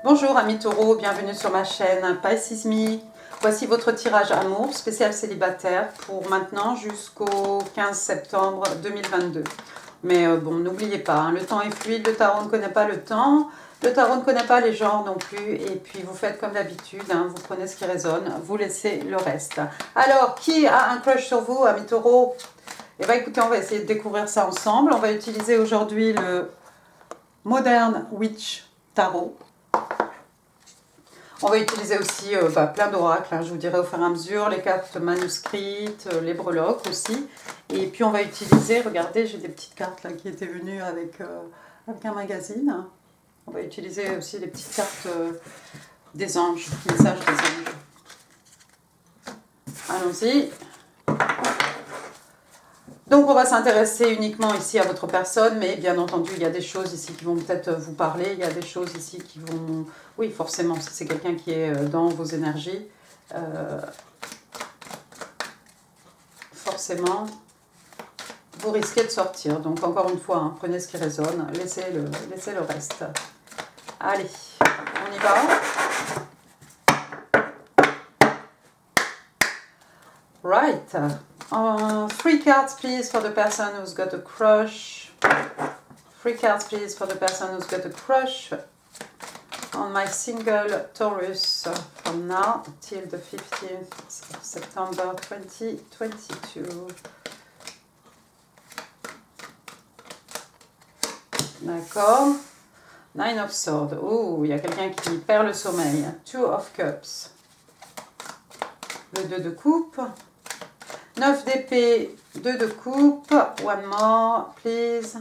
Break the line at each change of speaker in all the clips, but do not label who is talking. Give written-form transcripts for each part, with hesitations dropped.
Bonjour amis taureaux, bienvenue sur ma chaîne Pisces Me. Voici votre tirage amour spécial célibataire pour maintenant jusqu'au 15 septembre 2022. Mais bon, n'oubliez pas, hein, le temps est fluide, le tarot ne connaît pas le temps, le tarot ne connaît pas les genres non plus. Et puis vous faites comme d'habitude, hein, vous prenez ce qui résonne, vous laissez le reste. Alors, qui a un crush sur vous, amis taureaux? Eh bien écoutez, on va essayer de découvrir ça ensemble. On va utiliser aujourd'hui le Modern Witch Tarot. On va utiliser aussi plein d'oracles, hein, je vous dirai au fur et à mesure, les cartes manuscrites, les breloques aussi. Et puis on va utiliser, regardez, j'ai des petites cartes là qui étaient venues avec un magazine. On va utiliser aussi les petites cartes des anges, messages des anges. Allons-y. Donc on va s'intéresser uniquement ici à votre personne, mais bien entendu il y a des choses ici qui vont peut-être vous parler, il y a des choses ici qui vont... Oui, forcément, si c'est quelqu'un qui est dans vos énergies, forcément, vous risquez de sortir. Donc encore une fois, hein, prenez ce qui résonne, laissez le reste. Allez, on y va. Right. 3 cards, please, for the person who's got a crush. 3 cards, please, for the person who's got a crush on my single Taurus from now till the 15th of September 2022. D'accord. 9 of Swords. Oh, il y a quelqu'un qui perd le sommeil. 2 of Cups. Le 2 de coupe. 9 d'épée, 2 de coupe, one more, please.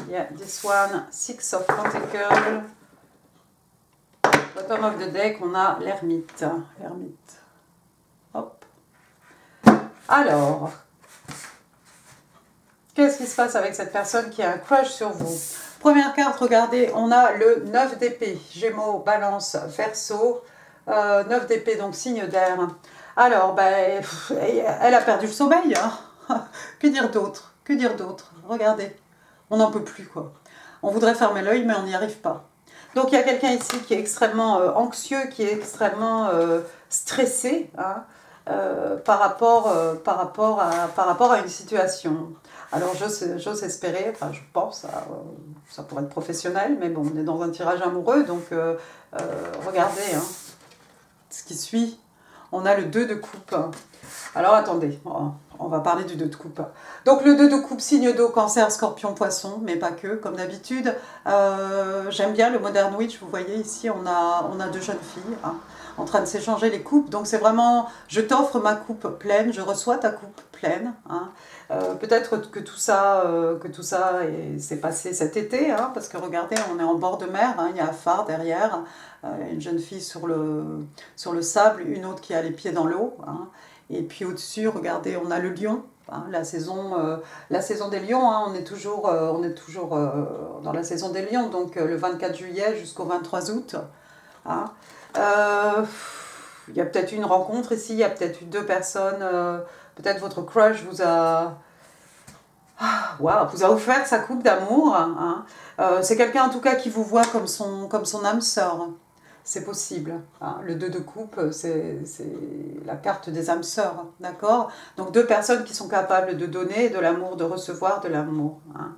Yeah, this one, 6 of Pentacles. Bottom of the deck, on a l'ermite. L'ermite. Hop. Alors, qu'est-ce qui se passe avec cette personne qui a un crush sur vous? Première carte, regardez, on a le 9 d'épée. Gémeaux, Balance, Verseau. 9 d'épée, donc signe d'air. Alors, ben, elle a perdu le sommeil. Hein. Que dire d'autre? Que dire d'autre? Regardez, on n'en peut plus, quoi. On voudrait fermer l'œil, mais on n'y arrive pas. Donc, il y a quelqu'un ici qui est extrêmement anxieux, qui est extrêmement stressé hein, par rapport à une situation. Alors, j'ose espérer, enfin, je pense, ça pourrait être professionnel, mais bon, on est dans un tirage amoureux, donc regardez hein, ce qui suit. On a le 2 de coupe. Alors attendez, on va parler du 2 de coupe. Donc le 2 de coupe, signe d'eau, cancer, scorpion, poisson, mais pas que, comme d'habitude. J'aime bien le Modern Witch, vous voyez ici, on a 2 jeunes filles hein, en train de s'échanger les coupes. Donc c'est vraiment, je t'offre ma coupe pleine, je reçois ta coupe pleine. Hein. Peut-être que tout ça s'est passé cet été, hein, parce que regardez, on est en bord de mer, hein, il y a un phare derrière, une jeune fille sur le sable, une autre qui a les pieds dans l'eau, hein, et puis au-dessus, regardez, on a le lion, hein, la saison des lions, hein, on est toujours dans la saison des lions, donc le 24 juillet jusqu'au 23 août. Hein. Il y a peut-être une rencontre ici, il y a peut-être eu 2 personnes, peut-être votre crush vous a offert sa coupe d'amour. Hein. C'est quelqu'un en tout cas qui vous voit comme son âme sœur. C'est possible. Hein. Le 2 de coupe, c'est la carte des âmes sœurs. D'accord? Donc 2 personnes qui sont capables de donner de l'amour, de recevoir de l'amour. Hein.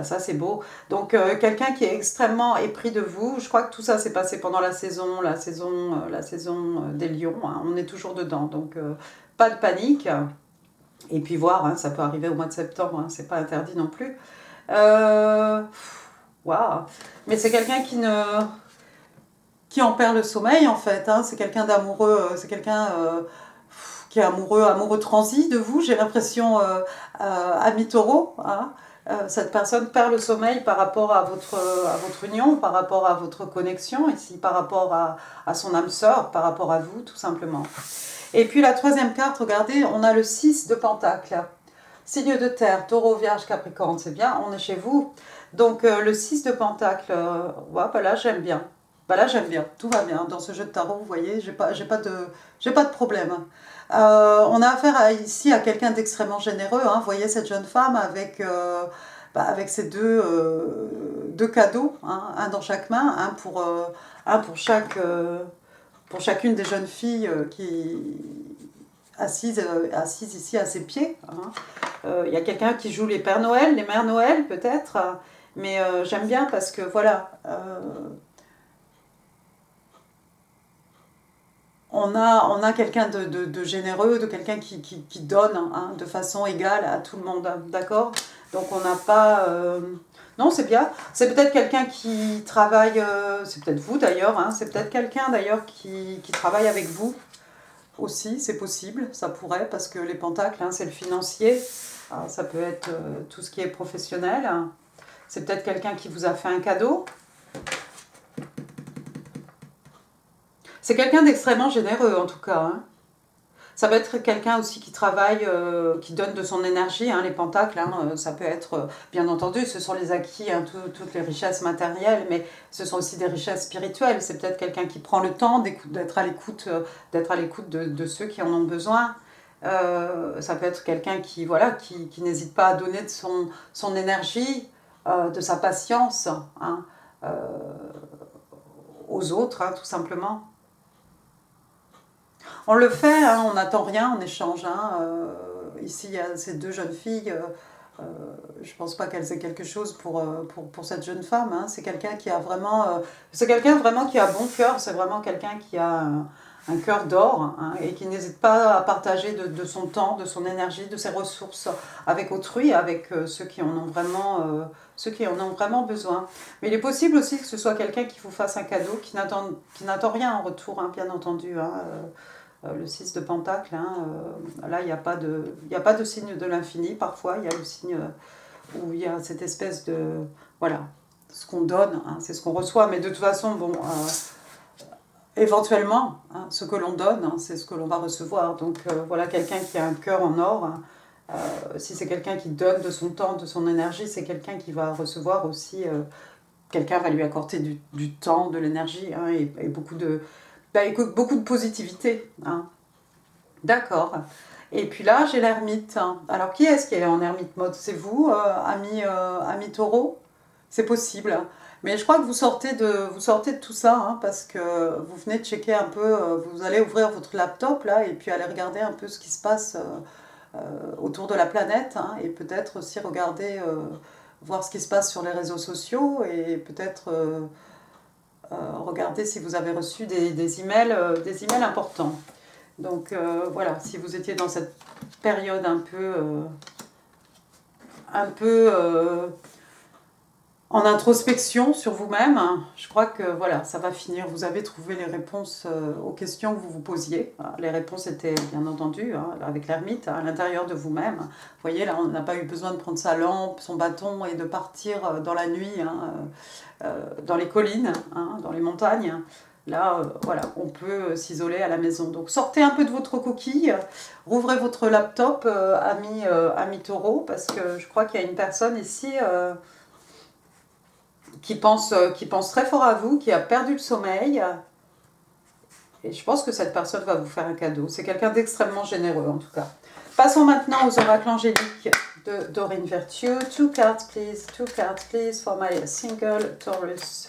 Ça c'est beau. Donc quelqu'un qui est extrêmement épris de vous. Je crois que tout ça s'est passé pendant la saison des lions. Hein. On est toujours dedans. Donc pas de panique. Et puis voir, hein, ça peut arriver au mois de septembre, hein, c'est pas interdit non plus. Waouh. Mais c'est quelqu'un qui en perd le sommeil en fait. Hein. C'est quelqu'un d'amoureux, c'est quelqu'un qui est amoureux transi de vous. J'ai l'impression, ami taureau. Hein. Cette personne perd le sommeil par rapport à votre union, par rapport à votre connexion, ici, par rapport à son âme sœur, par rapport à vous, tout simplement. Et puis la 3e carte, regardez, on a le 6 de Pentacle. Signe de terre, taureau, vierge, capricorne, c'est bien, on est chez vous. Donc le 6 de Pentacle, ouais, là j'aime bien. Là j'aime bien, tout va bien. Dans ce jeu de tarot, vous voyez, j'ai pas de problème. On a affaire ici à quelqu'un d'extrêmement généreux. Hein. Vous voyez cette jeune femme avec ces deux deux cadeaux, hein, un dans chaque main, un pour chacune des jeunes filles qui assises ici à ses pieds. Hein. Y a quelqu'un qui joue les Pères Noël, les Mères Noël peut-être, mais j'aime bien parce que voilà, on a quelqu'un de généreux, de quelqu'un qui donne hein, de façon égale à tout le monde, d'accord? Donc on n'a pas... Non, c'est bien. C'est peut-être quelqu'un qui travaille, c'est peut-être vous d'ailleurs, hein, c'est peut-être quelqu'un d'ailleurs qui travaille avec vous aussi, c'est possible, ça pourrait, parce que les pentacles, hein, c'est le financier. Alors, ça peut être tout ce qui est professionnel. C'est peut-être quelqu'un qui vous a fait un cadeau. C'est quelqu'un d'extrêmement généreux en tout cas. Hein. Ça peut être quelqu'un aussi qui travaille, qui donne de son énergie, hein, les pentacles, hein, ça peut être, bien entendu, ce sont les acquis, hein, toutes les richesses matérielles, mais ce sont aussi des richesses spirituelles. C'est peut-être quelqu'un qui prend le temps d'être à l'écoute de ceux qui en ont besoin. Ça peut être quelqu'un qui, voilà, qui n'hésite pas à donner de son énergie, de sa patience hein, aux autres, hein, tout simplement. On le fait, hein, on n'attend rien en échange. Hein. Ici, il y a ces deux jeunes filles. Je ne pense pas qu'elles aient quelque chose pour cette jeune femme. Hein. C'est quelqu'un qui a vraiment... c'est quelqu'un vraiment qui a bon cœur. C'est vraiment quelqu'un qui a un cœur d'or hein, et qui n'hésite pas à partager de son temps, de son énergie, de ses ressources avec autrui, avec ceux qui en ont vraiment besoin. Mais il est possible aussi que ce soit quelqu'un qui vous fasse un cadeau, qui n'attend rien en retour, hein, bien entendu. Hein, le 6 de Pentacle, hein, là il n'y a pas de signe de l'infini, parfois il y a le signe où il y a cette espèce de... Voilà, ce qu'on donne, hein, c'est ce qu'on reçoit, mais de toute façon, bon, éventuellement, hein, ce que l'on donne, hein, c'est ce que l'on va recevoir. Donc voilà, quelqu'un qui a un cœur en or, hein, si c'est quelqu'un qui donne de son temps, de son énergie, c'est quelqu'un qui va recevoir aussi... quelqu'un va lui accorder du temps, de l'énergie hein, et beaucoup de... écoute, beaucoup de positivité. Hein. D'accord. Et puis là, j'ai l'ermite. Hein. Alors, qui est-ce qui est en ermite mode? C'est vous, ami taureau? C'est possible. Mais je crois que vous sortez de tout ça, hein, parce que vous venez de checker un peu, vous allez ouvrir votre laptop, là, et puis aller regarder un peu ce qui se passe autour de la planète, hein, et peut-être aussi regarder, voir ce qui se passe sur les réseaux sociaux, et peut-être... regardez si vous avez reçu des emails importants. Donc voilà, si vous étiez dans cette période un peu en introspection sur vous-même, hein, je crois que voilà, ça va finir. Vous avez trouvé les réponses aux questions que vous vous posiez. Les réponses étaient bien entendu hein, avec l'ermite, hein, à l'intérieur de vous-même. Vous voyez, là, on n'a pas eu besoin de prendre sa lampe, son bâton et de partir dans la nuit, hein, dans les collines, hein, dans les montagnes. Là, voilà, on peut s'isoler à la maison. Donc sortez un peu de votre coquille, rouvrez votre laptop, ami taureau, parce que je crois qu'il y a une personne ici qui pense très fort à vous, qui a perdu le sommeil. Et je pense que cette personne va vous faire un cadeau. C'est quelqu'un d'extrêmement généreux en tout cas. Passons maintenant aux oracles angéliques de Doreen Virtue. Two cards please for my single Taurus.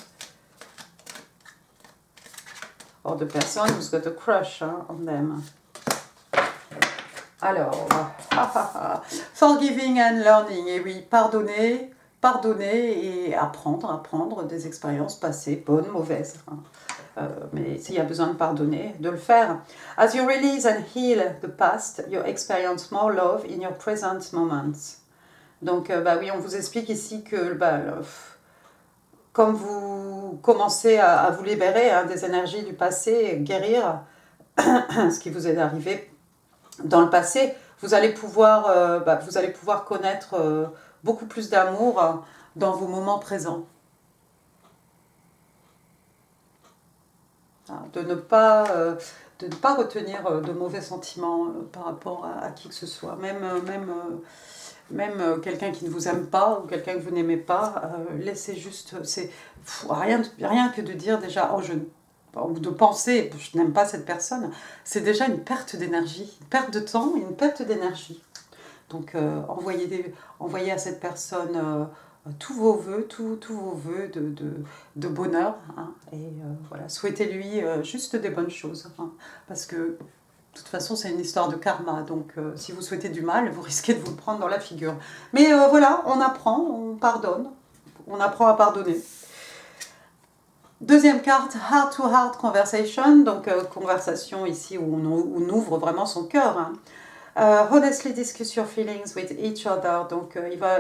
Or the person who's got a crush on them. Alors, forgiving and learning, et oui, pardonner et apprendre des expériences passées, bonnes, mauvaises. Mais s'il y a besoin de pardonner, de le faire. As you release and heal the past, you experience more love in your present moments. Donc, oui, on vous explique ici que comme vous commencez à vous libérer hein, des énergies du passé, guérir ce qui vous est arrivé dans le passé, vous allez pouvoir connaître beaucoup plus d'amour dans vos moments présents. De ne pas retenir de mauvais sentiments par rapport à qui que ce soit, même quelqu'un qui ne vous aime pas ou quelqu'un que vous n'aimez pas, laissez juste, rien que de dire déjà, ou de penser, je n'aime pas cette personne, c'est déjà une perte d'énergie, une perte de temps et une perte d'énergie. Donc envoyez à cette personne tous vos vœux, tous vos vœux de bonheur. Hein, et voilà, souhaitez-lui juste des bonnes choses. Hein, parce que de toute façon, c'est une histoire de karma. Donc, si vous souhaitez du mal, vous risquez de vous le prendre dans la figure. Mais voilà, on apprend, on pardonne. On apprend à pardonner. Deuxième carte, Heart to Heart Conversation. Donc, conversation ici où on ouvre vraiment son cœur. Hein. Honestly discuss your feelings with each other. Donc, il va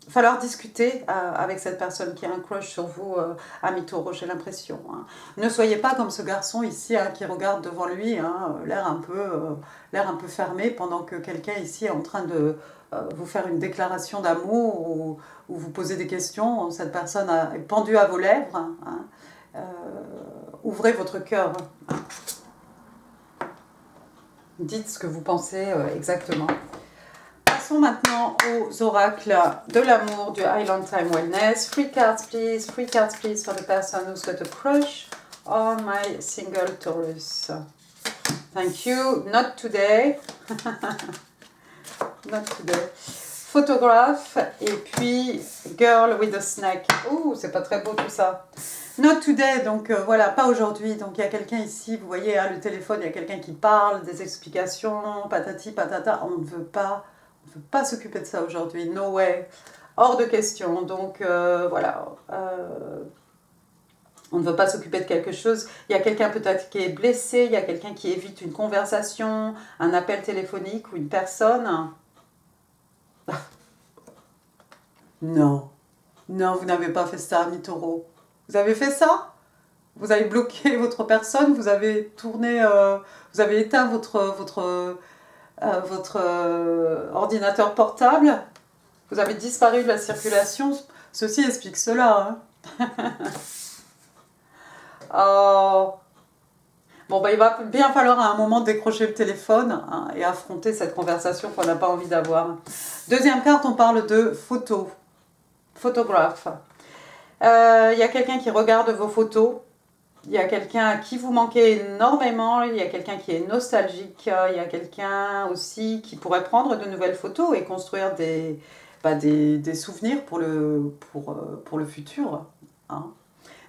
falloir discuter avec cette personne qui a un crush sur vous, ami Taureau, j'ai l'impression. Hein. Ne soyez pas comme ce garçon ici hein, qui regarde devant lui, hein, l'air un peu fermé, pendant que quelqu'un ici est en train de vous faire une déclaration d'amour ou vous poser des questions. Cette personne est pendue à vos lèvres. Hein. Ouvrez votre cœur. Hein. Dites ce que vous pensez exactement. Passons maintenant aux oracles de l'amour du Island Time Wellness. 3 cards please for the person who's got a crush on my single Taurus. Thank you, not today. Not today. Photographe et puis Girl with a Snake. Ouh, c'est pas très beau tout ça. Not today, donc voilà, pas aujourd'hui. Donc il y a quelqu'un ici, vous voyez, hein, le téléphone, il y a quelqu'un qui parle, des explications, patati patata. On ne veut pas s'occuper de ça aujourd'hui. No way. Hors de question. Donc voilà. On ne veut pas s'occuper de quelque chose. Il y a quelqu'un peut-être qui est blessé, il y a quelqu'un qui évite une conversation, un appel téléphonique ou une personne. Non. Non, vous n'avez pas fait ça, ami Taureau. Vous avez fait ça? Vous avez bloqué votre personne, vous avez tourné, vous avez éteint votre ordinateur portable, vous avez disparu de la circulation. Ceci explique cela. Hein. Oh. Bon, bah, il va bien falloir à un moment décrocher le téléphone hein, et affronter cette conversation qu'on n'a pas envie d'avoir. Deuxième carte, on parle de photos. Photographe. Il y a quelqu'un qui regarde vos photos. Il y a quelqu'un à qui vous manquez énormément, il y a quelqu'un qui est nostalgique, il y a quelqu'un aussi qui pourrait prendre de nouvelles photos et construire des souvenirs pour le futur. Hein.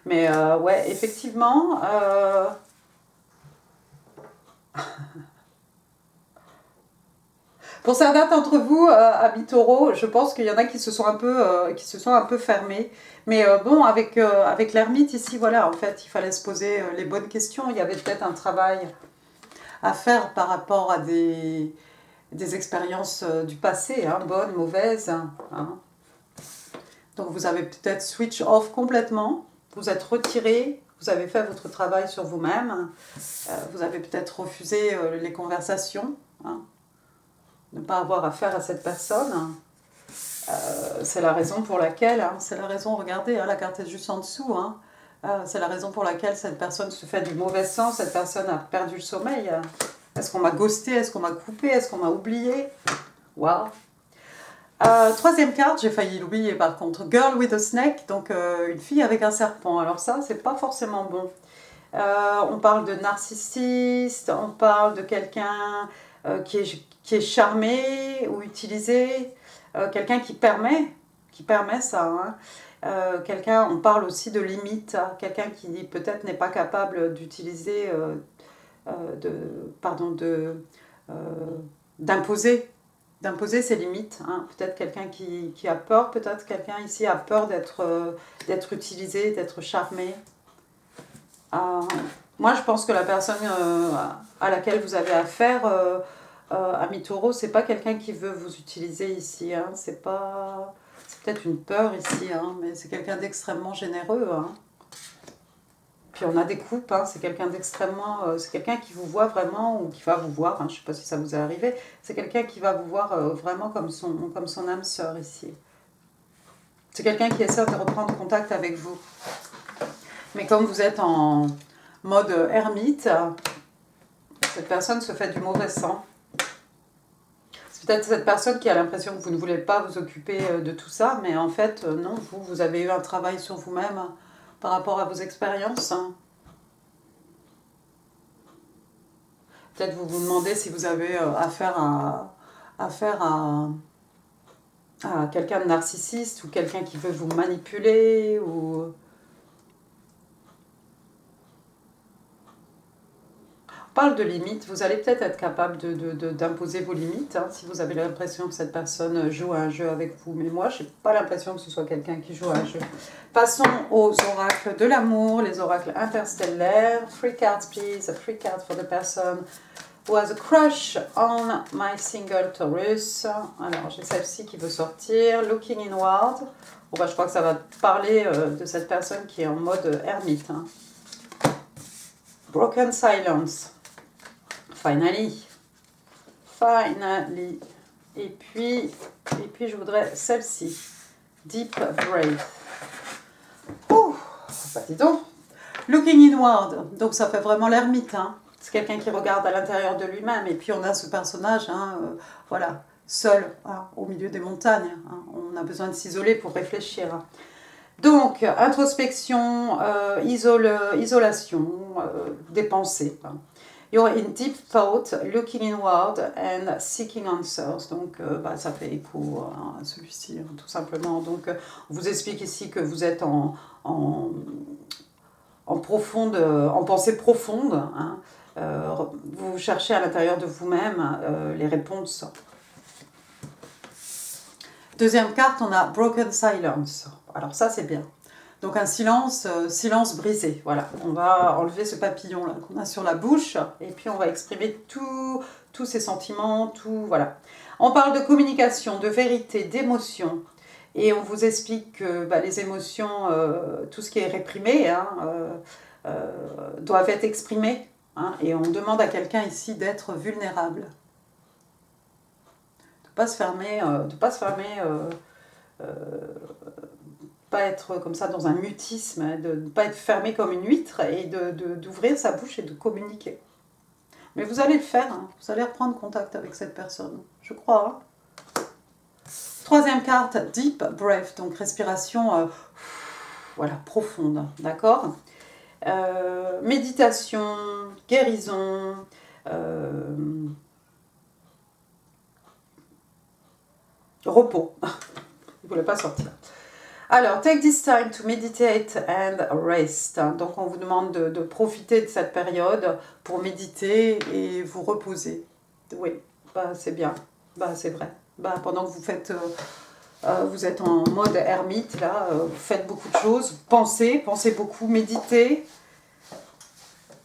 Mais ouais, effectivement, pour certains d'entre vous, amis Taureau, je pense qu'il y en a qui se sont un peu fermés. Mais bon, avec l'ermite ici, voilà, en fait, il fallait se poser les bonnes questions. Il y avait peut-être un travail à faire par rapport à des expériences du passé, hein, bonnes, mauvaises. Hein. Donc vous avez peut-être switch off complètement, vous êtes retiré, vous avez fait votre travail sur vous-même, vous avez peut-être refusé les conversations, hein, ne pas avoir affaire à cette personne. C'est la raison pour laquelle, hein, c'est la raison, regardez, hein, la carte est juste en dessous, hein, c'est la raison pour laquelle cette personne se fait du mauvais sang, cette personne a perdu le sommeil. Est-ce qu'on m'a ghosté? Est-ce qu'on m'a coupé? Est-ce qu'on m'a oublié? Waouh! Troisième carte, j'ai failli l'oublier par contre. Girl with a snake, donc une fille avec un serpent. Alors ça, c'est pas forcément bon. On parle de narcissiste, on parle de quelqu'un qui est charmé ou utilisé, quelqu'un qui permet ça. Hein. On parle aussi de limite, hein, quelqu'un qui peut-être n'est pas capable d'utiliser, d'imposer ses limites. Hein. Peut-être quelqu'un qui a peur, peut-être quelqu'un ici a peur d'être utilisé, d'être charmé. Moi, je pense que la personne à laquelle vous avez affaire, ami Taureau, c'est pas quelqu'un qui veut vous utiliser ici. Hein. C'est peut-être une peur ici, hein, mais c'est quelqu'un d'extrêmement généreux. Hein. Puis on a des coupes, hein, c'est quelqu'un d'extrêmement... c'est quelqu'un qui vous voit vraiment, ou qui va vous voir, hein, je ne sais pas si ça vous est arrivé, c'est quelqu'un qui va vous voir vraiment comme son âme sœur ici. C'est quelqu'un qui essaie de reprendre contact avec vous. Mais comme vous êtes en mode ermite, cette personne se fait du mauvais sang. C'est peut-être cette personne qui a l'impression que vous ne voulez pas vous occuper de tout ça, mais en fait, non, vous avez eu un travail sur vous-même par rapport à vos expériences. Hein. Peut-être vous vous demandez si vous avez affaire à quelqu'un de narcissiste ou quelqu'un qui veut vous manipuler ou... On parle de limites, vous allez peut-être être capable d'imposer vos limites, hein, si vous avez l'impression que cette personne joue à un jeu avec vous. Mais moi, je n'ai pas l'impression que ce soit quelqu'un qui joue à un jeu. Passons aux oracles de l'amour, les oracles interstellaires. 3 cards, please. 3 cards for the person who has a crush on my single Taurus. Alors, j'ai celle-ci qui veut sortir. Looking inward. Bon, bah, je crois que ça va parler de cette personne qui est en mode ermite. Hein. Broken silence. Finally. Finally. Et puis je voudrais celle-ci. Deep Breath. Ouh, bah dis donc. Looking inward. Donc ça fait vraiment l'ermite. Hein. C'est quelqu'un qui regarde à l'intérieur de lui-même. Et puis on a ce personnage, hein, voilà, seul, hein, au milieu des montagnes. Hein. On a besoin de s'isoler pour réfléchir. Hein. Donc, introspection, isolation, des pensées. Hein. You're in deep thought, looking inward and seeking answers. Donc, ça fait écho à celui-ci, hein, tout simplement. Donc, on vous explique ici que vous êtes en pensée profonde. Hein. Vous cherchez à l'intérieur de vous-même les réponses. Deuxième carte, on a Broken Silence. Alors ça, c'est bien. Donc un silence brisé. Voilà, on va enlever ce papillon là qu'on a sur la bouche et puis on va exprimer tous ces sentiments, tout voilà. On parle de communication, de vérité, d'émotion et on vous explique que les émotions, tout ce qui est réprimé, hein, doivent être exprimées. Hein, et on demande à quelqu'un ici d'être vulnérable, de pas se fermer, pas être comme ça dans un mutisme, de ne pas être fermé comme une huître et d'ouvrir sa bouche et de communiquer. Mais vous allez le faire, hein, vous allez reprendre contact avec cette personne, je crois. Hein. Troisième carte, Deep Breath, donc respiration voilà, profonde, d'accord. Méditation, guérison, repos. Il ne voulait pas sortir. Alors, take this time to meditate and rest. Donc, on vous demande de profiter de cette période pour méditer et vous reposer. Oui, c'est bien. C'est vrai. Pendant que vous êtes en mode ermite, là, vous faites beaucoup de choses. Pensez beaucoup, méditez.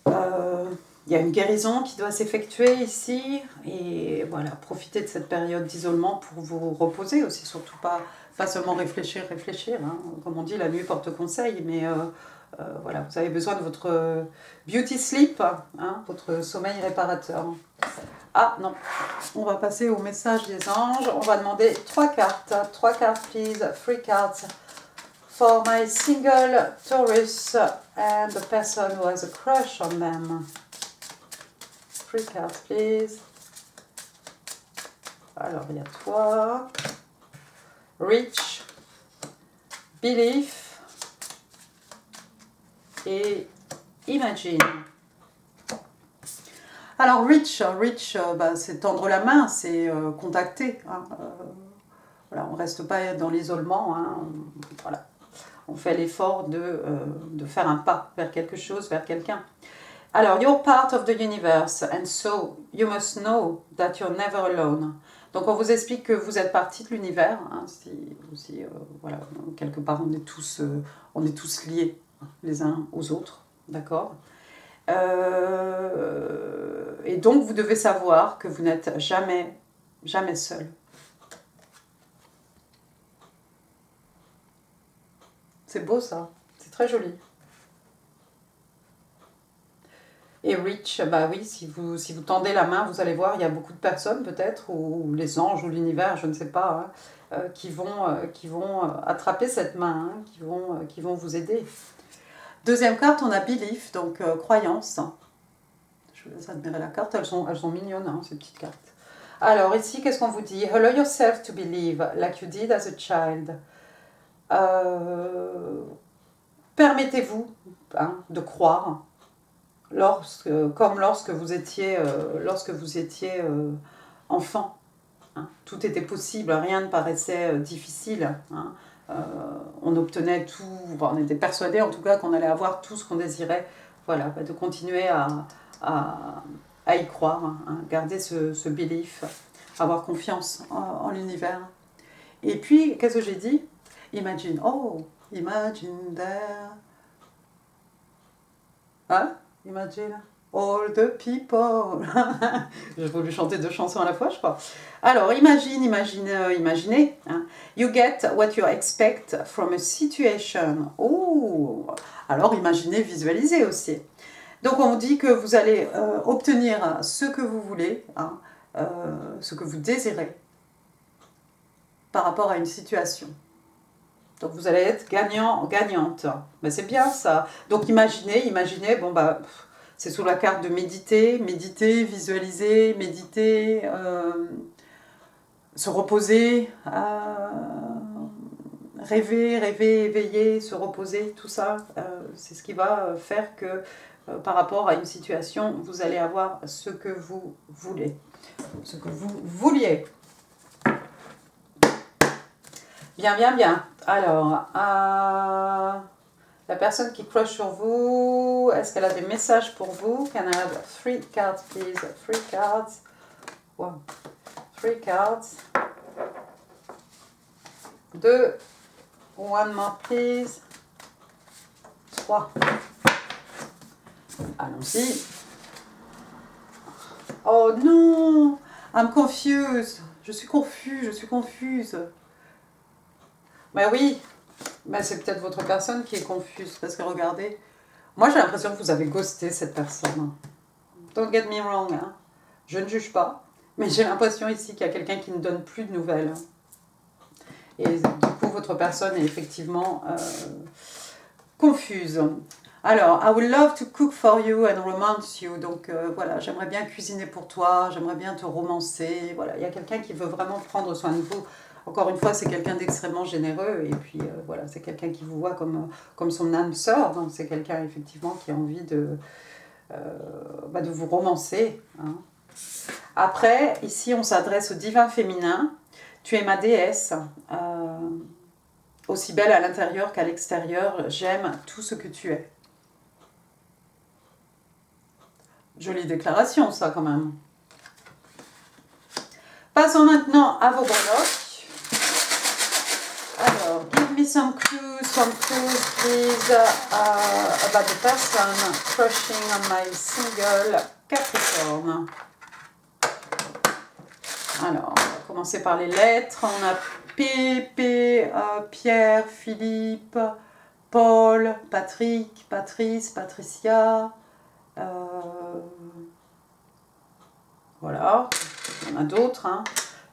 Il y a une guérison qui doit s'effectuer ici. Et voilà, profitez de cette période d'isolement pour vous reposer aussi, surtout pas seulement réfléchir, hein. Comme on dit, la nuit porte conseil, mais voilà, vous avez besoin de votre beauty sleep, hein, votre sommeil réparateur. Ah non, on va passer au message des anges. On va demander 3 cartes. 3 cartes, please. 3 cards for my single Taurus and the person who has a crush on them. 3 cards, please. Alors, il y a toi. Reach, Belief et Imagine. Alors reach, c'est tendre la main, c'est contacter. Hein, voilà, on ne reste pas dans l'isolement. Hein, voilà. On fait l'effort de faire un pas vers quelque chose, vers quelqu'un. Alors, you're part of the universe and so you must know that you're never alone. Donc on vous explique que vous êtes partie de l'univers, hein, voilà, quelque part on est tous liés les uns aux autres, d'accord. Et donc vous devez savoir que vous n'êtes jamais seul. C'est beau ça, c'est très joli. Et reach, oui, si vous tendez la main, vous allez voir, il y a beaucoup de personnes peut-être, ou les anges, ou l'univers, je ne sais pas, hein, qui vont attraper cette main, hein, qui vont vous aider. Deuxième carte, on a Belief, donc croyance. Je vous laisse admirer la carte, elles sont mignonnes, hein, ces petites cartes. Alors ici, qu'est-ce qu'on vous dit? Allow yourself to believe, like you did as a child. Permettez-vous, hein, de croire. Comme lorsque vous étiez enfant. hein. Tout était possible, rien ne paraissait difficile. Hein. On obtenait tout, on était persuadés en tout cas qu'on allait avoir tout ce qu'on désirait. Voilà, de continuer à y croire, hein, garder ce belief, avoir confiance en l'univers. Et puis, qu'est-ce que j'ai dit? Imagine, oh, imagine there. Hein? Imagine all the people. J'ai voulu chanter 2 chansons à la fois, je crois. Alors, imaginez. Hein. You get what you expect from a situation. Oh, alors imaginez, visualisez aussi. Donc, on dit que vous allez obtenir ce que vous voulez, hein, ce que vous désirez, par rapport à une situation. Donc vous allez être gagnant, gagnante. Ben, c'est bien ça. Donc imaginez, bon bah c'est sous la carte de méditer, visualiser, méditer, se reposer, rêver, éveiller, se reposer, tout ça, c'est ce qui va faire que par rapport à une situation, vous allez avoir ce que vous voulez, ce que vous vouliez. Bien. Alors, la personne qui crush sur vous, est-ce qu'elle a des messages pour vous? Can I have 3 cards, please? 3 cards. Wow. 3 cards. 2. One more, please. 3. Allons-y. Oh non! I'm confused. Je suis confuse. Ben oui, ben c'est peut-être votre personne qui est confuse, parce que regardez, moi j'ai l'impression que vous avez ghosté cette personne. Don't get me wrong, hein. Je ne juge pas, mais j'ai l'impression ici qu'il y a quelqu'un qui ne donne plus de nouvelles. Et du coup, votre personne est effectivement confuse. Alors, I would love to cook for you and romance you. Donc voilà, j'aimerais bien cuisiner pour toi, j'aimerais bien te romancer. Voilà, il y a quelqu'un qui veut vraiment prendre soin de vous. Encore une fois, c'est quelqu'un d'extrêmement généreux et puis voilà, c'est quelqu'un qui vous voit comme son âme sœur. Donc c'est quelqu'un effectivement qui a envie de vous romancer. Hein. Après, ici, on s'adresse au divin féminin. Tu es ma déesse, aussi belle à l'intérieur qu'à l'extérieur. J'aime tout ce que tu es. Jolie déclaration, ça, quand même. Passons maintenant à vos breloques. Alors, give me some clues, please, about the person crushing on my single Capricorn. Alors, on va commencer par les lettres. On a P, Pierre, Philippe, Paul, Patrick, Patrice, Patricia. Voilà, il y en a d'autres. Hein.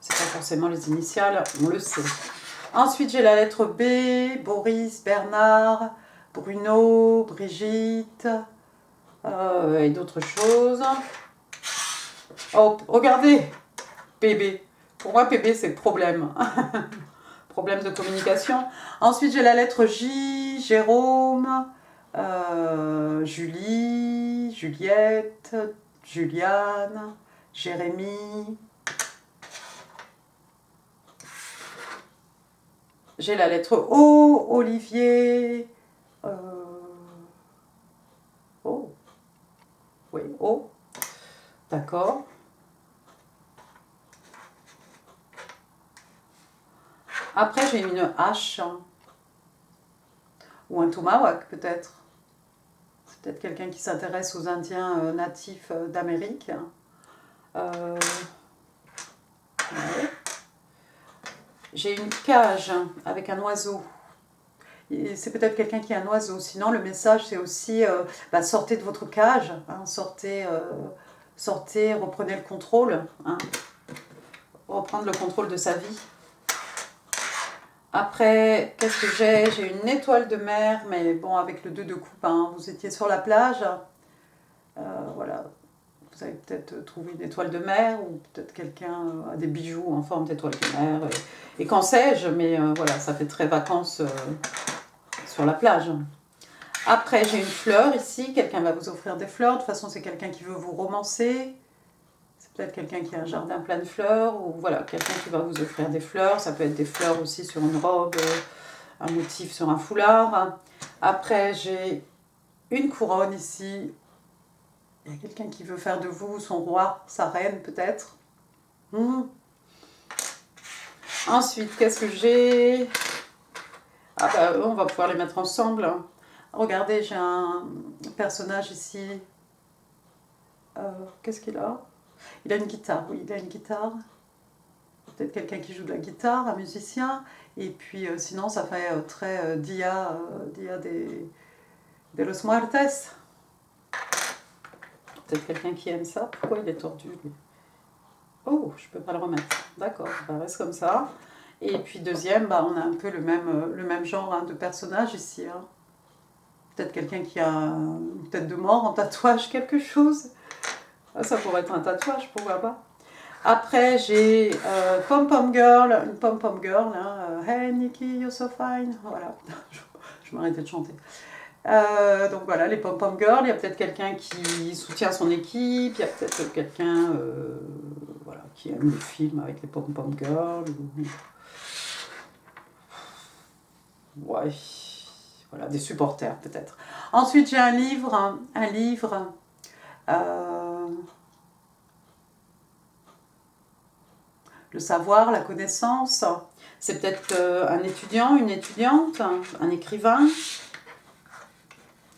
C'est pas forcément les initiales, on le sait. Ensuite, j'ai la lettre B, Boris, Bernard, Bruno, Brigitte et d'autres choses. Oh, regardez, PB. Pour moi, PB, c'est problème. Problème de communication. Ensuite, j'ai la lettre J, Jérôme, Julie, Juliette, Juliane, Jérémy. J'ai la lettre O, Olivier. O. Oui, O. D'accord. Après, j'ai une H. Ou un Tomahawk, peut-être. C'est peut-être quelqu'un qui s'intéresse aux Indiens natifs d'Amérique. Ouais. J'ai une cage avec un oiseau. C'est peut-être quelqu'un qui a un oiseau. Sinon, le message, c'est aussi sortez de votre cage. Hein, sortez, reprenez le contrôle. Hein, reprendre le contrôle de sa vie. Après, qu'est-ce que j'ai? J'ai une étoile de mer, mais bon, avec le 2 de coupe. Hein, vous étiez sur la plage. Voilà. Vous avez peut-être trouvé une étoile de mer ou peut-être quelqu'un a des bijoux en forme d'étoile de mer. Et qu'en sais-je, mais voilà, ça fait très vacances sur la plage. Après, j'ai une fleur ici. Quelqu'un va vous offrir des fleurs. De toute façon, c'est quelqu'un qui veut vous romancer. C'est C'est peut-être quelqu'un qui a un jardin plein de fleurs, ou voilà, quelqu'un qui va vous offrir des fleurs. Ça peut être des fleurs aussi sur une robe, un motif sur un foulard. Après, j'ai une couronne ici. Il y a quelqu'un qui veut faire de vous son roi, sa reine peut-être. Ensuite, qu'est-ce que j'ai? Ah bah, on va pouvoir les mettre ensemble. Regardez, j'ai un personnage ici. Qu'est-ce qu'il a? Il a une guitare, oui, il a une guitare. Peut-être quelqu'un qui joue de la guitare, un musicien. Et puis sinon, ça fait très Dia de los Muertes. Peut-être quelqu'un qui aime ça. Pourquoi il est tordu, lui? Oh, je peux pas le remettre. D'accord, ça reste comme ça. Et puis deuxième, bah, on a un peu le même genre hein, de personnage ici. Hein. Peut-être quelqu'un qui a une tête de mort en tatouage, quelque chose. Ah, ça pourrait être un tatouage, pourquoi pas. Après, j'ai Pom Pom Girl, une Pom Pom Girl. Hein, Hey Nikki, you're so fine. Voilà, je m'arrêtais de chanter. Donc voilà, les Pom Pom Girls. Il y a peut-être quelqu'un qui soutient son équipe. Il y a peut-être quelqu'un voilà, qui aime le film avec les Pom Pom Girls. Ouais, voilà, des supporters peut-être. Ensuite, j'ai un livre. Le savoir, la connaissance. C'est peut-être un étudiant, une étudiante, un écrivain.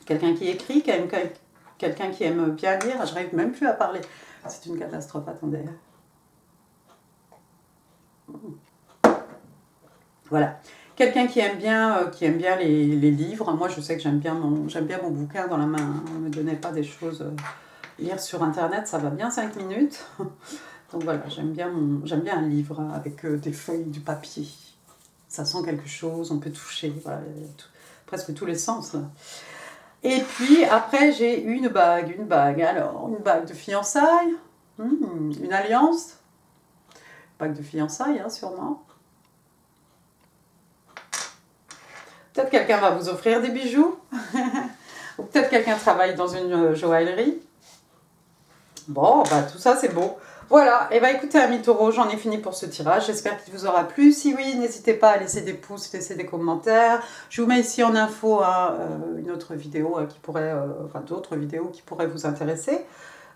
Quelqu'un qui écrit, quelqu'un qui aime bien lire. Je n'arrive même plus à parler. C'est une catastrophe, attendez. Voilà. Quelqu'un qui aime bien les livres. Moi, je sais que j'aime bien mon bouquin dans la main. Ne me donnez pas des choses... lire sur Internet, ça va bien 5 minutes. Donc voilà, j'aime bien un livre avec des feuilles, du papier. Ça sent quelque chose, on peut toucher. Voilà, presque tous les sens, là. Et puis, après, j'ai une bague. Alors, une bague de fiançailles. Une alliance. Bague de fiançailles, hein, sûrement. Peut-être quelqu'un va vous offrir des bijoux. Ou peut-être quelqu'un travaille dans une joaillerie. Bon, bah tout ça, c'est beau. Voilà, et bah écoutez, amis taureaux, j'en ai fini pour ce tirage. J'espère qu'il vous aura plu. Si oui, n'hésitez pas à laisser des pouces, laisser des commentaires. Je vous mets ici en info une autre vidéo qui pourrait, enfin d'autres vidéos qui pourraient vous intéresser.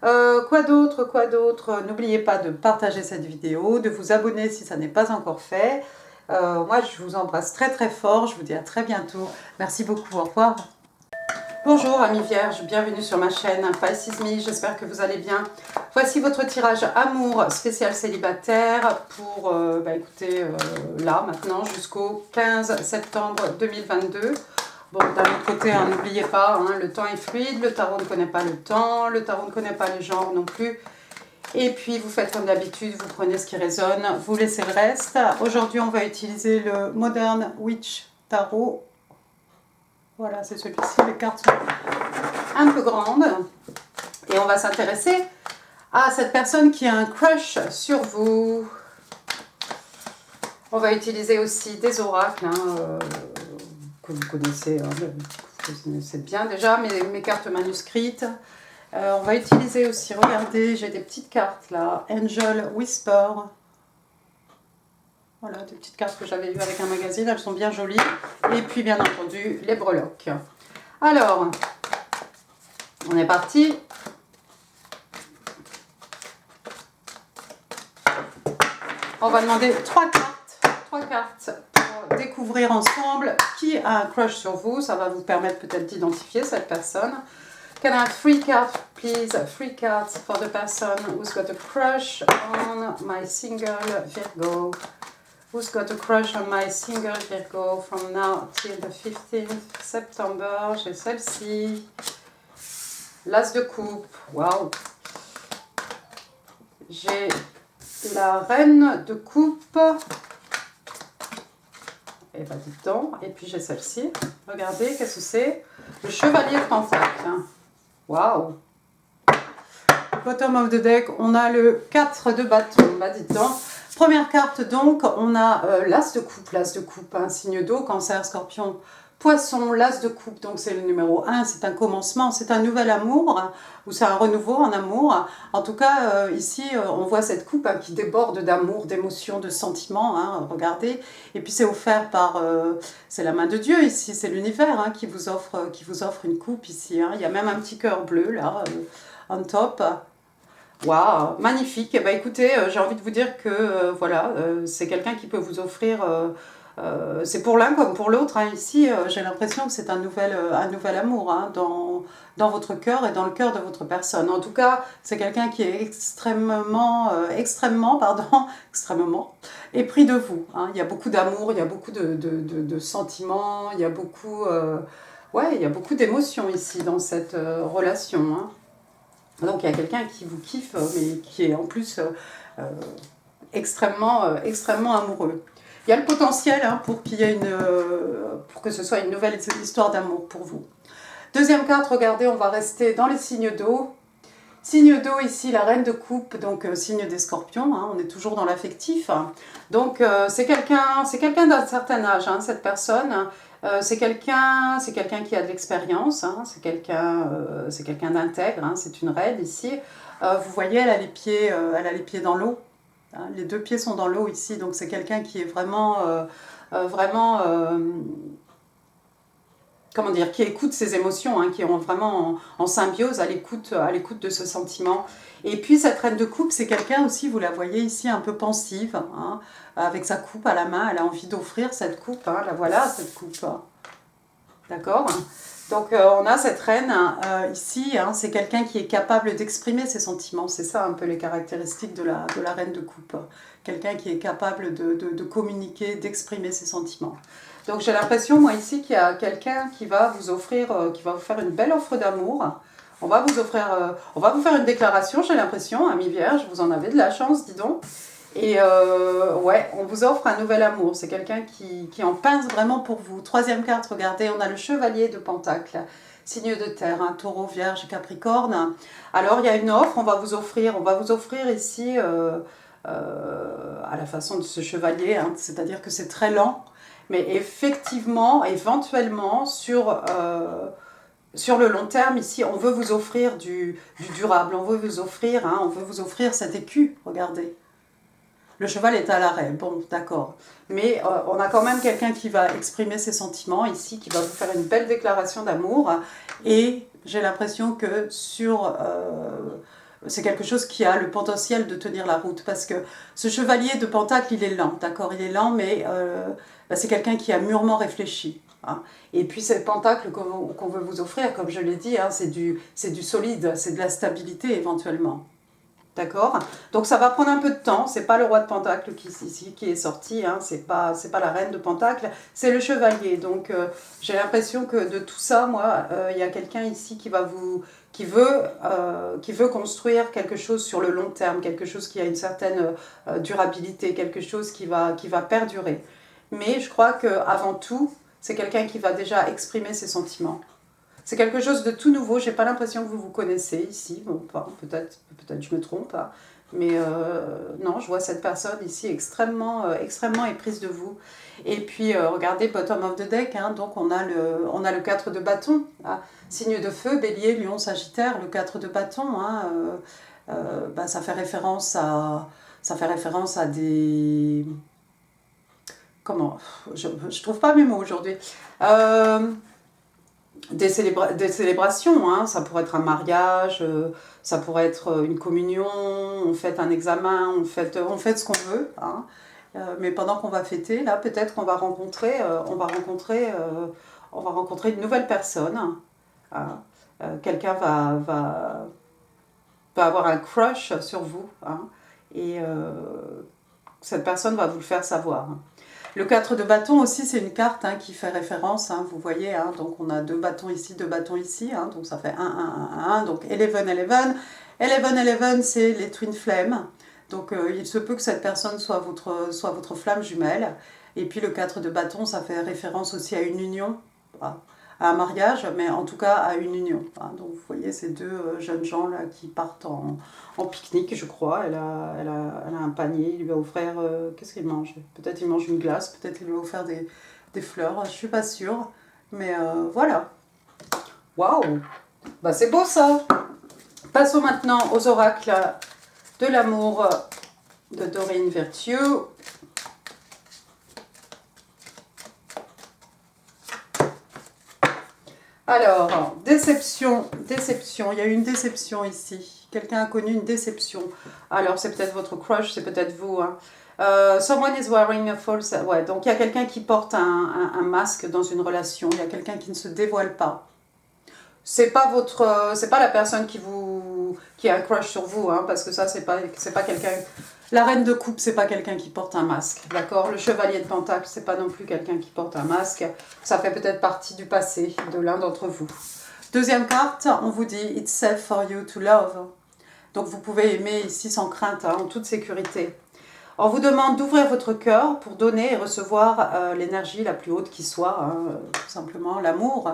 Quoi d'autre? N'oubliez pas de partager cette vidéo, de vous abonner si ça n'est pas encore fait. Moi, je vous embrasse très très fort. Je vous dis à très bientôt. Merci beaucoup. Au revoir. Bonjour amis vierges, bienvenue sur ma chaîne Pisces Me, j'espère que vous allez bien. Voici votre tirage amour spécial célibataire pour, écoutez, là maintenant jusqu'au 15 septembre 2022. Bon, d'un autre côté, hein, n'oubliez pas, hein, le temps est fluide, le tarot ne connaît pas le temps, le tarot ne connaît pas les genres non plus. Et puis vous faites comme d'habitude, vous prenez ce qui résonne, vous laissez le reste. Aujourd'hui, on va utiliser le Modern Witch Tarot. Voilà, c'est celui-ci, les cartes sont un peu grandes. Et on va s'intéresser à cette personne qui a un crush sur vous. On va utiliser aussi des oracles, hein, que vous connaissez, hein, que vous connaissez bien déjà, mes cartes manuscrites. On va utiliser aussi, regardez, j'ai des petites cartes là, Angel Whisper. Voilà, des petites cartes que j'avais eues avec un magazine, elles sont bien jolies. Et puis, bien entendu, les breloques. Alors, on est parti. On va demander trois cartes pour découvrir ensemble qui a un crush sur vous. Ça va vous permettre peut-être d'identifier cette personne. Can I have 3 cards, please? 3 cards for the person who's got a crush on my single Virgo. Who's got a crush on my single Virgo from now till the 15th September? J'ai celle-ci. L'As de coupe. Waouh. J'ai la Reine de coupe. Et bah dites donc. Et puis j'ai celle-ci. Regardez, qu'est-ce que c'est? Le Chevalier de Pentacle. Waouh. Bottom of the deck, on a le 4 de bâton. Bah dites donc. Première carte donc, on a l'As de coupe, un signe d'eau, Cancer, Scorpion, Poisson, l'as de coupe, donc c'est le numéro 1, c'est un commencement, c'est un nouvel amour, ou c'est un renouveau en amour. En tout cas, ici, on voit cette coupe qui déborde d'amour, d'émotions, de sentiments, regardez. Et puis c'est offert par, c'est la main de Dieu ici, c'est l'univers qui vous offre une coupe ici. Il y a même un petit cœur bleu là, on top. Waouh, magnifique. Eh ben, écoutez, j'ai envie de vous dire que voilà, c'est quelqu'un qui peut vous offrir, c'est pour l'un comme pour l'autre. Ici, j'ai l'impression que c'est un nouvel amour dans votre cœur et dans le cœur de votre personne. En tout cas, c'est quelqu'un qui est extrêmement, pardon, extrêmement épris de vous. Il y a beaucoup d'amour, il y a beaucoup de sentiments, il y a beaucoup, ouais, il y a beaucoup d'émotions ici dans cette relation. Donc il y a quelqu'un qui vous kiffe, mais qui est en plus extrêmement amoureux. Il y a le potentiel pour qu'il y ait pour que ce soit une nouvelle histoire d'amour pour vous. Deuxième carte, regardez, on va rester dans les signes d'eau. Signe d'eau ici, la reine de coupe, donc signe des scorpions, on est toujours dans l'affectif. Donc c'est quelqu'un d'un certain âge, cette personne. C'est quelqu'un qui a de l'expérience, c'est quelqu'un d'intègre, c'est une reine ici. Vous voyez, elle a les pieds dans l'eau. Les deux pieds sont dans l'eau ici, donc c'est quelqu'un qui est vraiment comment dire, qui écoute ses émotions, qui est vraiment en symbiose, à l'écoute de ce sentiment. Et puis cette reine de coupe, c'est quelqu'un aussi, vous la voyez ici, un peu pensive, avec sa coupe à la main, elle a envie d'offrir cette coupe, la voilà cette coupe. D'accord ? Donc on a cette reine ici, c'est quelqu'un qui est capable d'exprimer ses sentiments, c'est ça un peu les caractéristiques de la reine de coupe. Quelqu'un qui est capable de communiquer, d'exprimer ses sentiments. Donc j'ai l'impression, moi ici, qu'il y a quelqu'un qui va vous offrir, qui va vous faire une belle offre d'amour. On va vous faire une déclaration, j'ai l'impression, amis vierges, vous en avez de la chance, dis donc. Et ouais, on vous offre un nouvel amour. C'est quelqu'un qui en pince vraiment pour vous. Troisième carte, regardez, on a le chevalier de Pentacle, signe de terre, taureau, vierge, capricorne. Alors il y a une offre, on va vous offrir ici à la façon de ce chevalier, c'est-à-dire que c'est très lent. Mais effectivement, éventuellement, sur le long terme, ici, on veut vous offrir du durable, on veut vous offrir cet écu, regardez. Le cheval est à l'arrêt, bon, d'accord. Mais on a quand même quelqu'un qui va exprimer ses sentiments ici, qui va vous faire une belle déclaration d'amour. Et j'ai l'impression que c'est quelque chose qui a le potentiel de tenir la route. Parce que ce chevalier de Pentacle, il est lent, d'accord. Il est lent, mais c'est quelqu'un qui a mûrement réfléchi. Et puis ce pentacle qu'on veut vous offrir, comme je l'ai dit, c'est du solide, c'est de la stabilité éventuellement. D'accord? Donc ça va prendre un peu de temps, c'est pas le roi de Pentacle qui est sorti, c'est pas la reine de Pentacle, c'est le chevalier. Donc j'ai l'impression que de tout ça, moi, il y a quelqu'un ici qui veut construire quelque chose sur le long terme, quelque chose qui a une certaine durabilité, quelque chose qui va perdurer. Mais je crois qu'avant tout, c'est quelqu'un qui va déjà exprimer ses sentiments. C'est quelque chose de tout nouveau, j'ai pas l'impression que vous vous connaissez ici, bon, enfin, peut-être je me trompe, mais non, je vois cette personne ici extrêmement éprise de vous. Et puis regardez, bottom of the deck, donc on a le 4 de bâton, signe de feu, bélier, lion, sagittaire, le 4 de bâton, ça fait référence à des... Comment ? Je trouve pas mes mots aujourd'hui. Des célébrations, ça pourrait être un mariage, ça pourrait être une communion, on fête un examen, on fête ce qu'on veut. Mais pendant qu'on va fêter, là, peut-être qu'on va rencontrer une nouvelle personne. Quelqu'un va avoir un crush sur vous. Et cette personne va vous le faire savoir. Le 4 de bâton aussi, c'est une carte qui fait référence, vous voyez, donc on a 2 bâtons ici, donc ça fait 1, 1, 1, 1, donc 11, 11, c'est les twin flames, donc il se peut que cette personne soit votre flamme jumelle, et puis le 4 de bâton, ça fait référence aussi à une union, à un mariage, mais en tout cas à une union. Donc vous voyez ces deux jeunes gens là qui partent en pique-nique, je crois. Elle a un panier, il lui va offrir... qu'est-ce qu'il mange ? Peut-être il mange une glace, peut-être il lui va offrir des fleurs, je suis pas sûre. Mais voilà. Waouh! Bah, c'est beau ça! Passons maintenant aux oracles de l'amour de Doreen Virtue. Alors, déception, déception. Il y a eu une déception ici. Quelqu'un a connu une déception. Alors, c'est peut-être votre crush, c'est peut-être vous. Hein. Someone is wearing a false... Ouais, donc il y a quelqu'un qui porte un masque dans une relation. Il y a quelqu'un qui ne se dévoile pas. C'est pas votre, c'est pas la personne qui a un crush sur vous, hein, parce que ça c'est pas quelqu'un. La reine de coupe, c'est pas quelqu'un qui porte un masque, d'accord. Le chevalier de pentacle, c'est pas non plus quelqu'un qui porte un masque. Ça fait peut-être partie du passé de l'un d'entre vous. Deuxième carte, on vous dit it's safe for you to love. Donc vous pouvez aimer ici sans crainte, hein, en toute sécurité. On vous demande d'ouvrir votre cœur pour donner et recevoir l'énergie la plus haute qui soit, hein, tout simplement l'amour.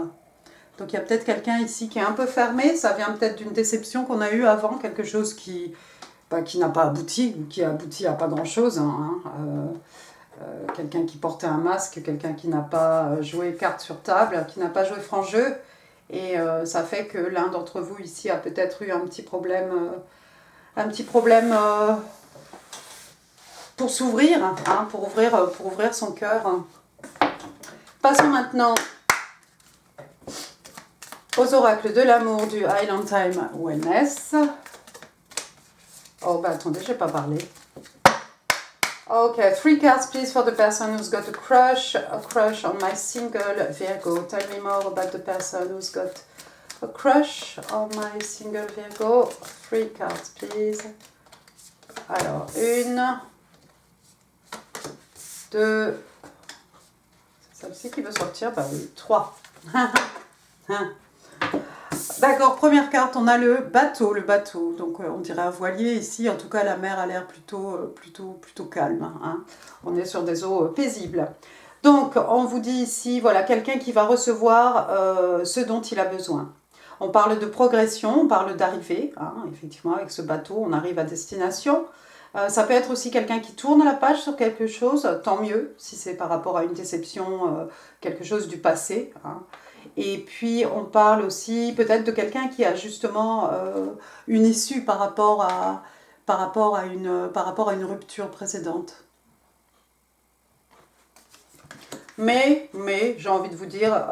Donc il y a peut-être quelqu'un ici qui est un peu fermé, ça vient peut-être d'une déception qu'on a eue avant, quelque chose qui n'a pas abouti, ou qui a abouti à pas grand-chose. Hein, quelqu'un qui portait un masque, quelqu'un qui n'a pas joué carte sur table, qui n'a pas joué franc jeu. Et ça fait que l'un d'entre vous ici a peut-être eu un petit problème pour s'ouvrir, hein, pour ouvrir son cœur. Passons maintenant aux oracles de l'amour du Island Time Wellness. Oh, bah attendez, je n'ai pas parlé. Okay, 3 cards please for the person who's got a crush on my single Virgo. Tell me more about the person who's got a crush on my single Virgo. 3 cards please. Alors, 1, 2, c'est celle-ci qui veut sortir, bah oui, 3. D'accord, première carte, on a le bateau. Donc on dirait un voilier ici, en tout cas la mer a l'air plutôt calme. Hein. On est sur des eaux paisibles. Donc on vous dit ici, voilà, quelqu'un qui va recevoir ce dont il a besoin. On parle de progression, on parle d'arrivée. Hein. Effectivement, avec ce bateau, on arrive à destination. Ça peut être aussi quelqu'un qui tourne la page sur quelque chose, tant mieux, si c'est par rapport à une déception, quelque chose du passé. Hein. Et puis on parle aussi peut-être de quelqu'un qui a justement une issue par rapport à une rupture précédente. Mais j'ai envie de vous dire,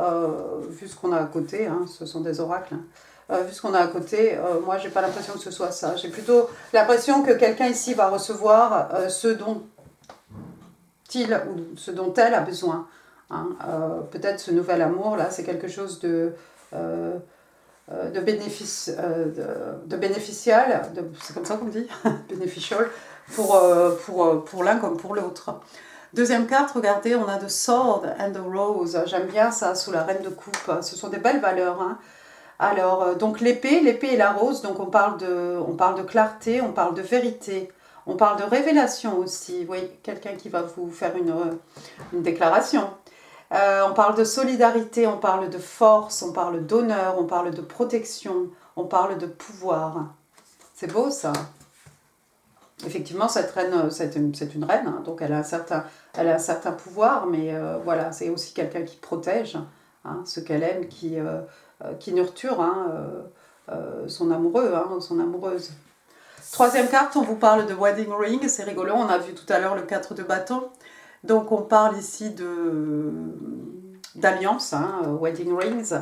vu ce qu'on a à côté, hein, ce sont des oracles, hein, vu ce qu'on a à côté, moi j'ai pas l'impression que ce soit ça. J'ai plutôt l'impression que quelqu'un ici va recevoir ce dont il ou ce dont elle a besoin. Hein. Peut-être ce nouvel amour là, c'est quelque chose de bénéficial, c'est comme ça qu'on dit, beneficial, pour l'un comme pour l'autre. Deuxième carte, regardez, on a The Sword and the Rose. J'aime bien ça, sous la reine de coupe. Ce sont des belles valeurs. Hein. Alors, donc l'épée et la rose, donc on parle de clarté, on parle de vérité, on parle de révélation aussi. Oui, quelqu'un qui va vous faire une déclaration. On parle de solidarité, on parle de force, on parle d'honneur, on parle de protection, on parle de pouvoir. C'est beau ça. Effectivement, cette reine, c'est une reine, hein, donc elle a un certain pouvoir, mais voilà, c'est aussi quelqu'un qui protège hein, ce qu'elle aime, qui nurture hein, son amoureux, hein, son amoureuse. Troisième carte, on vous parle de wedding ring, c'est rigolo, on a vu tout à l'heure le 4 de bâton. Donc on parle ici d'alliance, hein, wedding rings.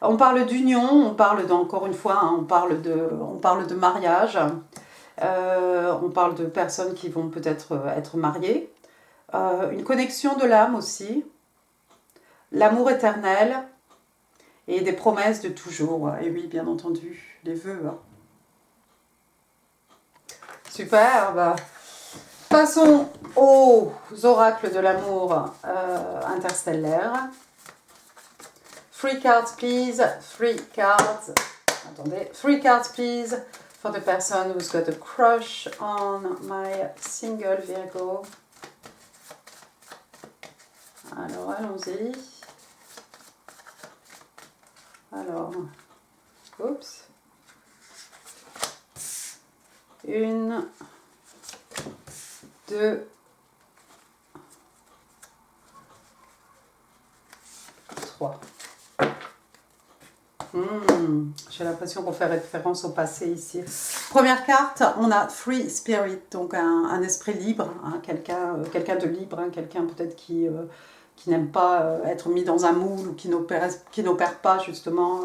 On parle d'union, on parle encore une fois, hein, on parle de mariage. On parle de personnes qui vont peut-être être mariées. Une connexion de l'âme aussi. L'amour éternel. Et des promesses de toujours. Et oui, bien entendu, les vœux. Hein. Superbe. Passons aux oracles de l'amour interstellaire. 3 cards, please. 3 cards. Attendez. 3 cards, please. For the person who's got a crush on my single Virgo. Alors, allons-y. Alors, oups. 1, 2, 3. J'ai l'impression qu'on fait référence au passé ici. Première carte, on a Free Spirit, donc un esprit libre, hein, quelqu'un de libre, hein, quelqu'un peut-être qui n'aime pas être mis dans un moule ou qui n'opère pas justement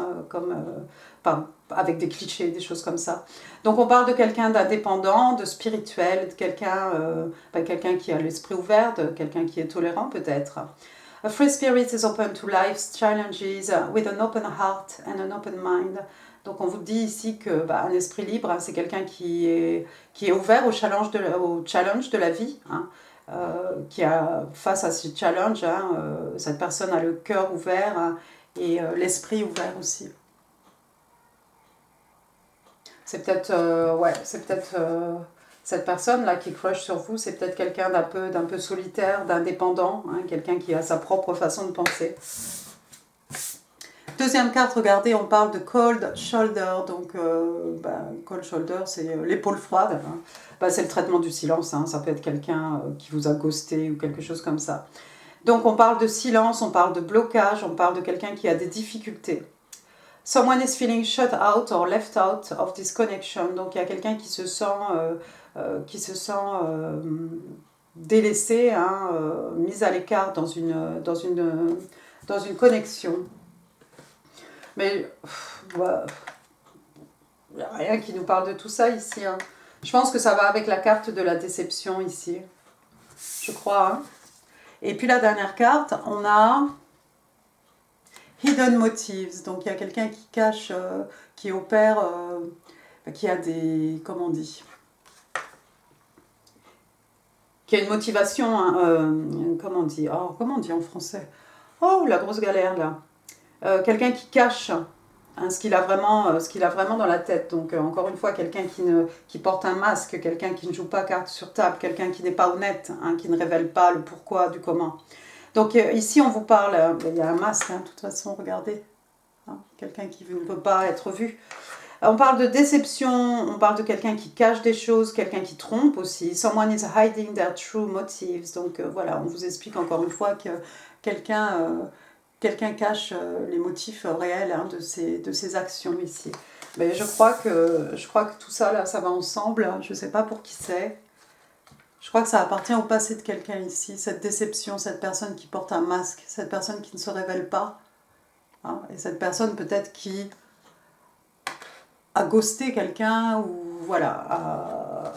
avec des clichés, des choses comme ça. Donc on parle de quelqu'un d'indépendant, de spirituel, de quelqu'un qui a l'esprit ouvert, de quelqu'un qui est tolérant peut-être. A free spirit is open to life's challenges with an open heart and an open mind. Donc on vous dit ici que un esprit libre, hein, c'est quelqu'un qui est ouvert au challenge de la vie, hein, qui a face à ce challenge, hein, cette personne a le cœur ouvert, hein, et l'esprit ouvert aussi. C'est peut-être cette personne-là qui crush sur vous, c'est peut-être quelqu'un d'un peu solitaire, d'indépendant, hein, quelqu'un qui a sa propre façon de penser. Deuxième carte, regardez, on parle de cold shoulder. Donc, cold shoulder, c'est l'épaule froide. Hein. C'est le traitement du silence. Hein. Ça peut être quelqu'un qui vous a ghosté ou quelque chose comme ça. Donc, on parle de silence, on parle de blocage, on parle de quelqu'un qui a des difficultés. Someone is feeling shut out or left out of this connection. Donc, il y a quelqu'un qui se sent délaissé, hein, mis à l'écart dans une connexion. Mais il n'y a rien qui nous parle de tout ça ici. Hein. Je pense que ça va avec la carte de la déception ici. Je crois. Hein. Et puis la dernière carte, on a Hidden Motives. Donc il y a quelqu'un qui cache, qui opère, qui a des... Comment on dit ? Qui a une motivation, hein, comment on dit ? Oh, comment on dit en français ? Oh, la grosse galère là. Quelqu'un qui cache, hein, ce qu'il a vraiment dans la tête. Donc encore une fois, quelqu'un qui porte un masque, quelqu'un qui ne joue pas carte sur table, quelqu'un qui n'est pas honnête, hein, qui ne révèle pas le pourquoi du comment. Donc ici on vous parle, il y a un masque, hein, de toute façon, regardez, hein, quelqu'un qui ne peut pas être vu. On parle de déception, on parle de quelqu'un qui cache des choses, quelqu'un qui trompe aussi. Someone is hiding their true motives. Donc voilà, on vous explique encore une fois que quelqu'un cache les motifs réels, hein, de ses actions ici. Mais je crois que tout ça, là, ça va ensemble. Je ne sais pas pour qui c'est. Je crois que ça appartient au passé de quelqu'un ici. Cette déception, cette personne qui porte un masque, cette personne qui ne se révèle pas. Hein, et cette personne peut-être qui a ghosté quelqu'un ou voilà, a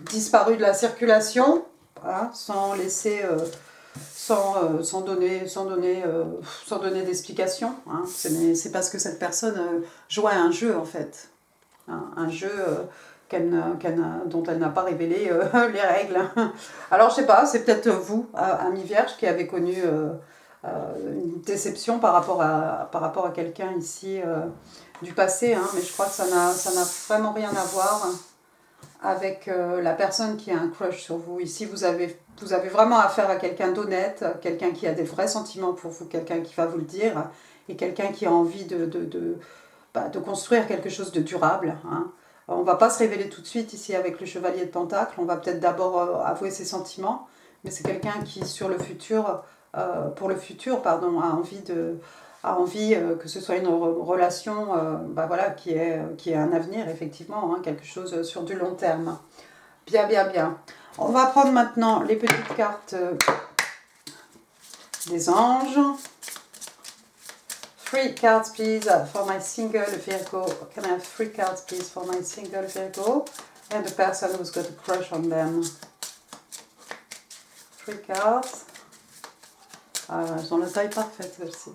disparu de la circulation, hein, sans laisser... sans donner d'explication. Hein. C'est parce que cette personne jouait à un jeu, en fait. Hein, un jeu dont elle n'a pas révélé les règles. Alors, je sais pas, c'est peut-être vous, ami Vierge, qui avez connu une déception par rapport à quelqu'un ici du passé. Hein, mais je crois que ça n'a vraiment rien à voir avec la personne qui a un crush sur vous. Ici, vous avez vraiment affaire à quelqu'un d'honnête, quelqu'un qui a des vrais sentiments pour vous, quelqu'un qui va vous le dire, et quelqu'un qui a envie de construire quelque chose de durable. Hein. On ne va pas se révéler tout de suite ici avec le chevalier de Pentacle, on va peut-être d'abord avouer ses sentiments, mais c'est quelqu'un qui, pour le futur, a envie que ce soit une relation qui ait un avenir, effectivement, hein, quelque chose sur du long terme. Bien, bien, bien. On va prendre maintenant les petites cartes des anges. 3 cards, please, for my single Virgo. Can I have 3 cards, please, for my single Virgo? And the person who's got a crush on them. 3 cards. Ah, elles ont la taille parfaite, celle-ci.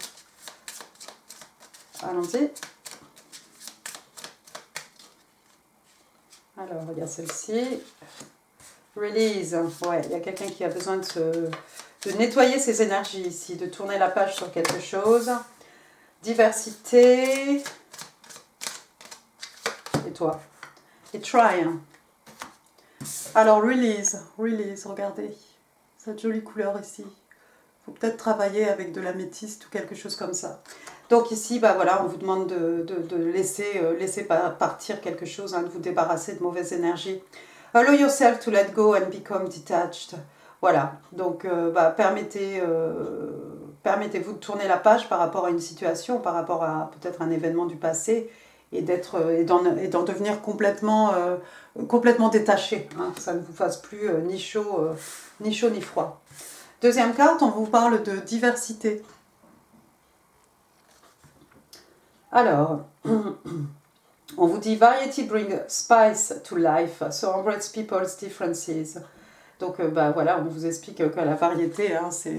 Allons-y. Alors, il y a celle-ci. Release. Ouais, il y a quelqu'un qui a besoin de nettoyer ses énergies ici, de tourner la page sur quelque chose. Diversité. Et toi. Et try. Alors, release, regardez. Cette jolie couleur ici. Il faut peut-être travailler avec de l'améthyste ou quelque chose comme ça. Donc ici, voilà, on vous demande de laisser partir quelque chose, hein, de vous débarrasser de mauvaises énergies. Allow yourself to let go and become detached. Voilà, donc permettez permettez-vous de tourner la page par rapport à une situation, par rapport à peut-être un événement du passé, et d'en devenir complètement, complètement détaché, hein, que ça ne vous fasse plus ni chaud ni froid. Deuxième carte, on vous parle de diversité. Alors, on vous dit variety brings spice to life, so embrace people's differences. Donc bah, voilà, on vous explique que la variété, hein, c'est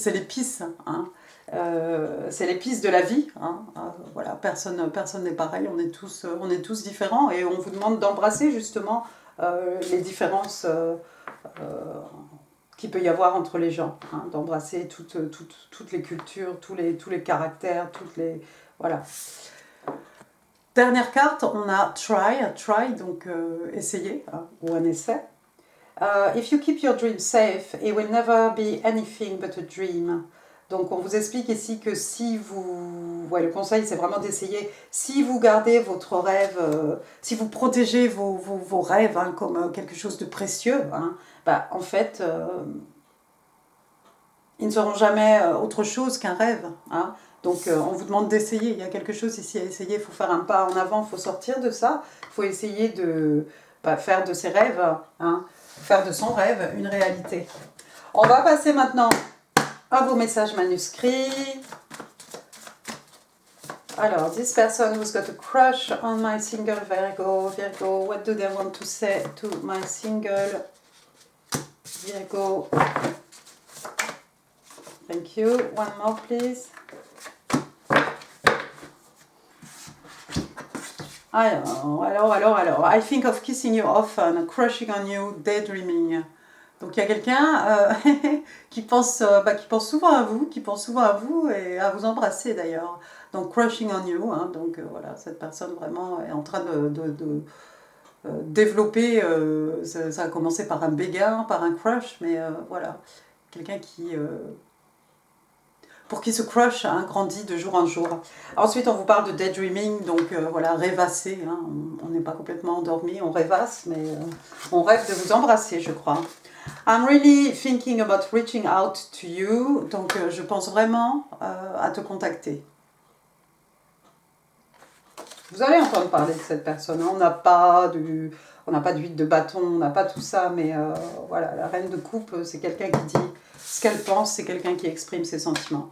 l'épice, hein. C'est l'épice de la vie, hein. Voilà, personne n'est pareil, on est tous différents, et on vous demande d'embrasser justement les différences qu'il peut y avoir entre les gens, hein, d'embrasser toutes les cultures, tous les caractères, voilà. Dernière carte, on a try, donc essayer, hein, ou un essai. If you keep your dream safe, it will never be anything but a dream. Donc on vous explique ici que si vous... Ouais, le conseil c'est vraiment d'essayer, si vous gardez votre rêve, si vous protégez vos rêves, hein, comme quelque chose de précieux, hein, bah, en fait, ils ne seront jamais autre chose qu'un rêve, hein. Donc on vous demande d'essayer, il y a quelque chose ici à essayer, il faut faire un pas en avant, il faut sortir de ça, il faut essayer de faire de ses rêves, hein, faire de son rêve une réalité. On va passer maintenant à vos messages manuscrits. Alors, this person who's got a crush on my single Virgo, what do they want to say to my single Virgo? Thank you. One more, please. Alors. I think of kissing you often, crushing on you, daydreaming. Donc il y a quelqu'un qui pense souvent à vous et à vous embrasser d'ailleurs. Donc crushing on you, hein, donc voilà, cette personne vraiment est en train de développer, ça a commencé par un béguin, par un crush, mais voilà, quelqu'un qui... pour qui ce crush, hein, grandit de jour en jour. Ensuite, on vous parle de daydreaming, donc voilà, rêvasser, hein, on n'est pas complètement endormi, on rêvasse, mais on rêve de vous embrasser, je crois. I'm really thinking about reaching out to you, donc je pense vraiment à te contacter. Vous allez entendre parler de cette personne, hein. On n'a pas d'huile de bâton, on n'a pas tout ça, mais voilà, la reine de coupe, c'est quelqu'un qui dit ce qu'elle pense, c'est quelqu'un qui exprime ses sentiments.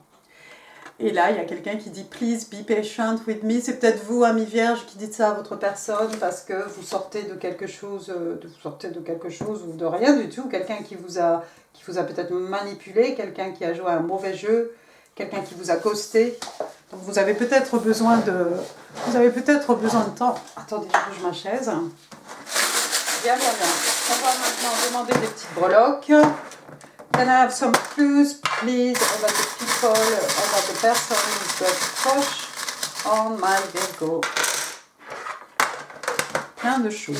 Et là, il y a quelqu'un qui dit « Please be patient with me ». C'est peut-être vous, ami Vierge, qui dites ça à votre personne parce que vous sortez de quelque chose, ou de rien du tout. Quelqu'un qui vous a peut-être manipulé, quelqu'un qui a joué un mauvais jeu, quelqu'un qui vous a ghosté. Donc vous avez peut-être besoin de temps. Attendez, je bouge ma chaise. Bien. On va maintenant demander des petites breloques. Can I have some clues, please, about the people, about the person who's got crush on my Virgo? Plein de choses.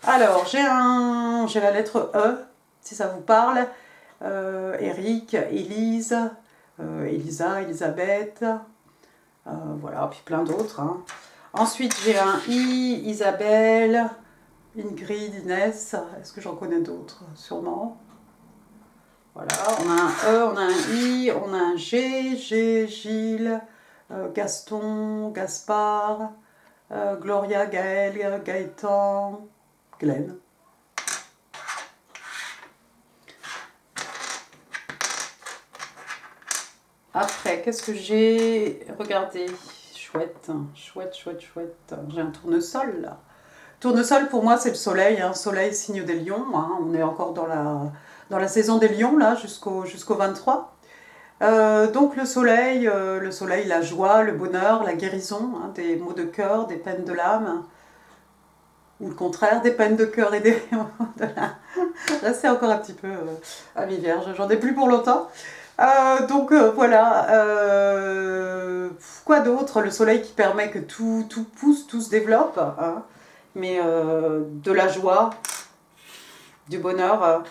Alors, j'ai la lettre E, si ça vous parle. Eric, Élise, Elisa, Elisabeth, voilà, puis plein d'autres, hein. Ensuite, j'ai un I, Isabelle, Ingrid, Inès, est-ce que j'en connais d'autres? Sûrement. Voilà, on a un E, on a un I, on a un G, Gilles, Gaston, Gaspard, Gloria, Gaël, Gaëtan, Glenn. Après, qu'est-ce que j'ai? Regardez, chouette. J'ai un tournesol là. Tournesol, pour moi, c'est le soleil, hein. Soleil, signe des lions, hein. On est encore dans la saison des lions, là, jusqu'au 23. Donc le soleil, la joie, le bonheur, la guérison, hein, des maux de cœur, des peines de l'âme, ou le contraire, des peines de cœur et des maux de l'âme. Restez encore un petit peu ami Vierge, j'en ai plus pour longtemps. Donc voilà, quoi d'autre? Le soleil qui permet que tout pousse, tout se développe, hein. Mais de la joie, du bonheur.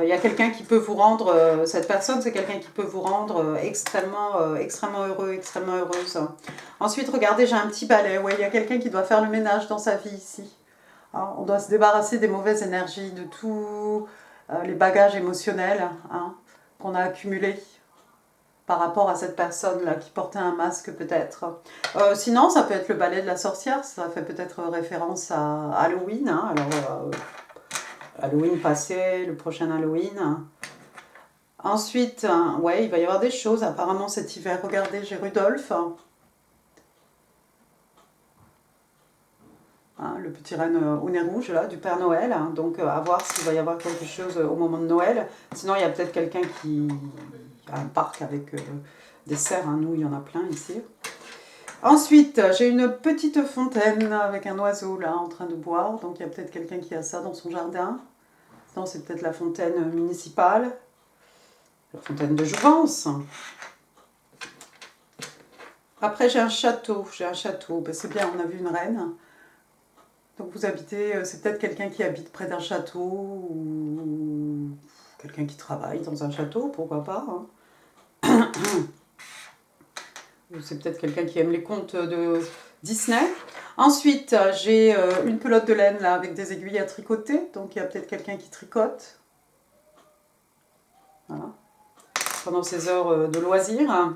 Il y a quelqu'un qui peut vous rendre, cette personne, c'est quelqu'un qui peut vous rendre extrêmement heureux, extrêmement heureuse. Ensuite, regardez, j'ai un petit balai. Ouais, il y a quelqu'un qui doit faire le ménage dans sa vie ici. Hein, on doit se débarrasser des mauvaises énergies, de tout les bagages émotionnels hein, qu'on a accumulés par rapport à cette personne-là qui portait un masque peut-être. Sinon, ça peut être le balai de la sorcière, ça fait peut-être référence à Halloween. Hein. Alors, Halloween passé, le prochain Halloween. Ensuite, ouais, il va y avoir des choses apparemment cet hiver. Regardez, j'ai Rudolph. Hein, le petit renne au nez rouge là, du Père Noël. Hein. Donc à voir s'il va y avoir quelque chose au moment de Noël. Sinon, il y a peut-être quelqu'un qui a un parc avec des cerfs. Hein. Nous, il y en a plein ici. Ensuite, j'ai une petite fontaine avec un oiseau là en train de boire. Donc il y a peut-être quelqu'un qui a ça dans son jardin. Non, c'est peut-être la fontaine municipale. La fontaine de Jouvence. Après, j'ai un château. Ben, c'est bien, on a vu une reine. Donc vous habitez, c'est peut-être quelqu'un qui habite près d'un château ou quelqu'un qui travaille dans un château, pourquoi pas. Hein. Ou c'est peut-être quelqu'un qui aime les contes de Disney. Ensuite, j'ai une pelote de laine là avec des aiguilles à tricoter. Donc il y a peut-être quelqu'un qui tricote. Voilà. Pendant ses heures de loisirs.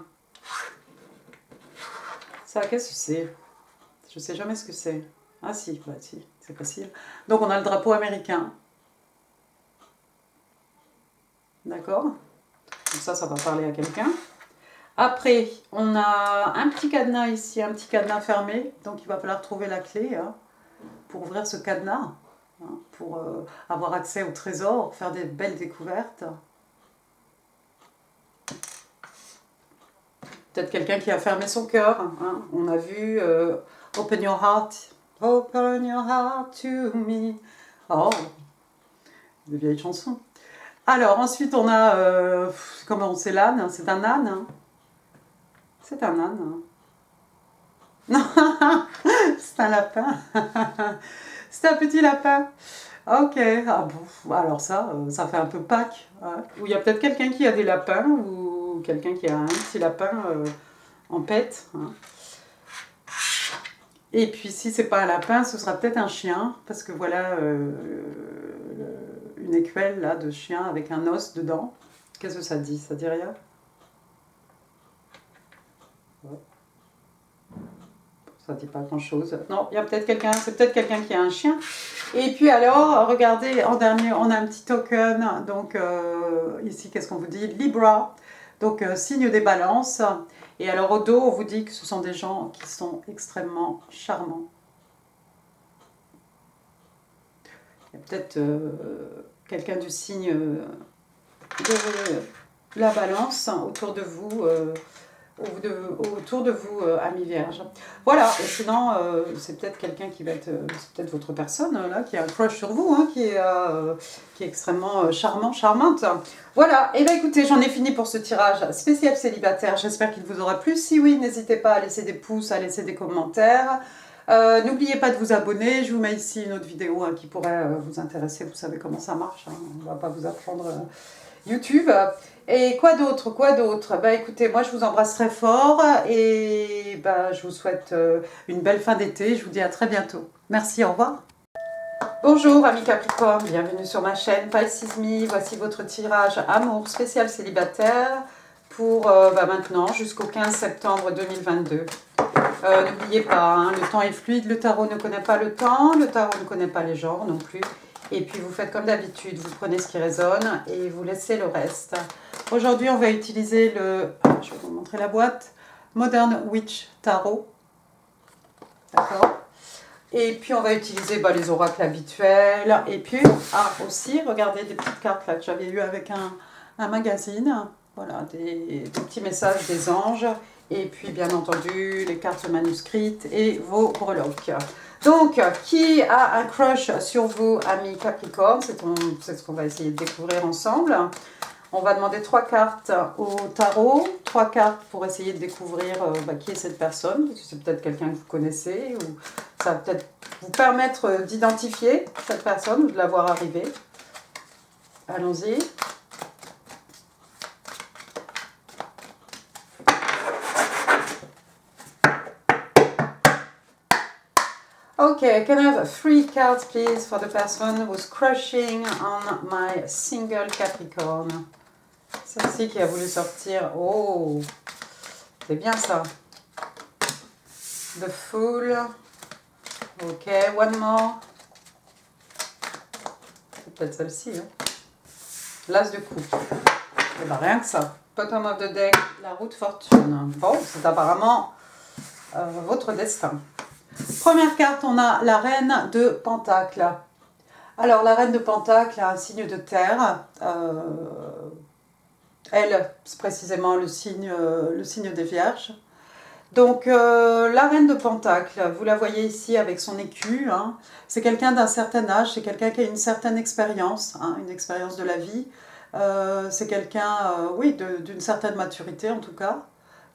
Ça, qu'est-ce que c'est? Je sais jamais ce que c'est. Ah si, bah si, c'est facile. Donc on a le drapeau américain. D'accord? Donc ça va parler à quelqu'un. Après, on a un petit cadenas ici, un petit cadenas fermé. Donc il va falloir trouver la clé hein, pour ouvrir ce cadenas. Hein, pour avoir accès au trésor, faire des belles découvertes. Peut-être quelqu'un qui a fermé son cœur. Hein. On a vu Open your heart. Open your heart to me. Oh, des vieilles chansons. Alors, ensuite, on a... comment c'est l'âne? C'est un âne. Hein. C'est un âne. Hein. Non, c'est un lapin. C'est un petit lapin. Ok, ah bon, alors ça fait un peu Pâques. Hein. Ou il y a peut-être quelqu'un qui a des lapins ou quelqu'un qui a un petit lapin en pète. Hein. Et puis si c'est pas un lapin, ce sera peut-être un chien, parce que voilà une écuelle là de chien avec un os dedans. Qu'est-ce que ça dit? Ça dit rien? Ouais. Ça dit pas grand-chose. Non, il y a peut-être quelqu'un, c'est peut-être quelqu'un qui a un chien. Et puis alors, regardez, en dernier, on a un petit token. Donc ici, qu'est-ce qu'on vous dit? Libra. Donc signe des balances. Et alors au dos, on vous dit que ce sont des gens qui sont extrêmement charmants. Il y a peut-être quelqu'un du signe de la balance autour de vous. Autour de vous, amis vierges. Voilà, et sinon, c'est peut-être quelqu'un qui va être, c'est peut-être votre personne, là, qui a un crush sur vous, hein, qui est extrêmement charmante. Voilà, et bien écoutez, j'en ai fini pour ce tirage spécial célibataire, j'espère qu'il vous aura plu. Si oui, n'hésitez pas à laisser des pouces, à laisser des commentaires. N'oubliez pas de vous abonner, je vous mets ici une autre vidéo hein, qui pourrait vous intéresser, vous savez comment ça marche, hein. On ne va pas vous apprendre YouTube. Et quoi d'autre? Bah écoutez, moi je vous embrasse très fort et bah, je vous souhaite une belle fin d'été. Je vous dis à très bientôt. Merci, au revoir. Bonjour amis Capricorne, bienvenue sur ma chaîne Pisces Me. Voici votre tirage amour spécial célibataire pour maintenant jusqu'au 15 septembre 2022. N'oubliez pas, hein, le temps est fluide, le tarot ne connaît pas le temps, le tarot ne connaît pas les genres non plus. Et puis vous faites comme d'habitude, vous prenez ce qui résonne et vous laissez le reste. Aujourd'hui, on va utiliser le, je vais vous montrer la boîte, Modern Witch Tarot. D'accord. Et puis on va utiliser les oracles habituels. Et puis, aussi, regardez des petites cartes là que j'avais eues avec un magazine. Voilà, des petits messages des anges. Et puis, bien entendu, les cartes manuscrites et vos breloques. Donc, qui a un crush sur vous, amis Capricorne? C'est ce qu'on va essayer de découvrir ensemble. On va demander 3 cartes au tarot, 3 cartes pour essayer de découvrir qui est cette personne, parce que c'est peut-être quelqu'un que vous connaissez, ou ça va peut-être vous permettre d'identifier cette personne ou de la voir arriver. Allons-y. Ok, Okay, can I have 3 cards please for the person who's crushing on my single Capricorn? Celle-ci qui a voulu sortir. Oh, c'est bien ça. The Fool. Ok, one more. C'est peut-être celle-ci. Hein. L'As de coupe. Et ben rien que ça. Bottom of the deck, la roue de fortune. Bon, c'est apparemment votre destin. Première carte, on a la Reine de Pentacle. Alors, la Reine de Pentacle a un signe de terre. Elle, c'est précisément le signe des Vierges. Donc, la Reine de Pentacle, vous la voyez ici avec son écu. Hein. C'est quelqu'un d'un certain âge, c'est quelqu'un qui a une certaine expérience, hein, une expérience de la vie. C'est quelqu'un, oui, d'une certaine maturité en tout cas.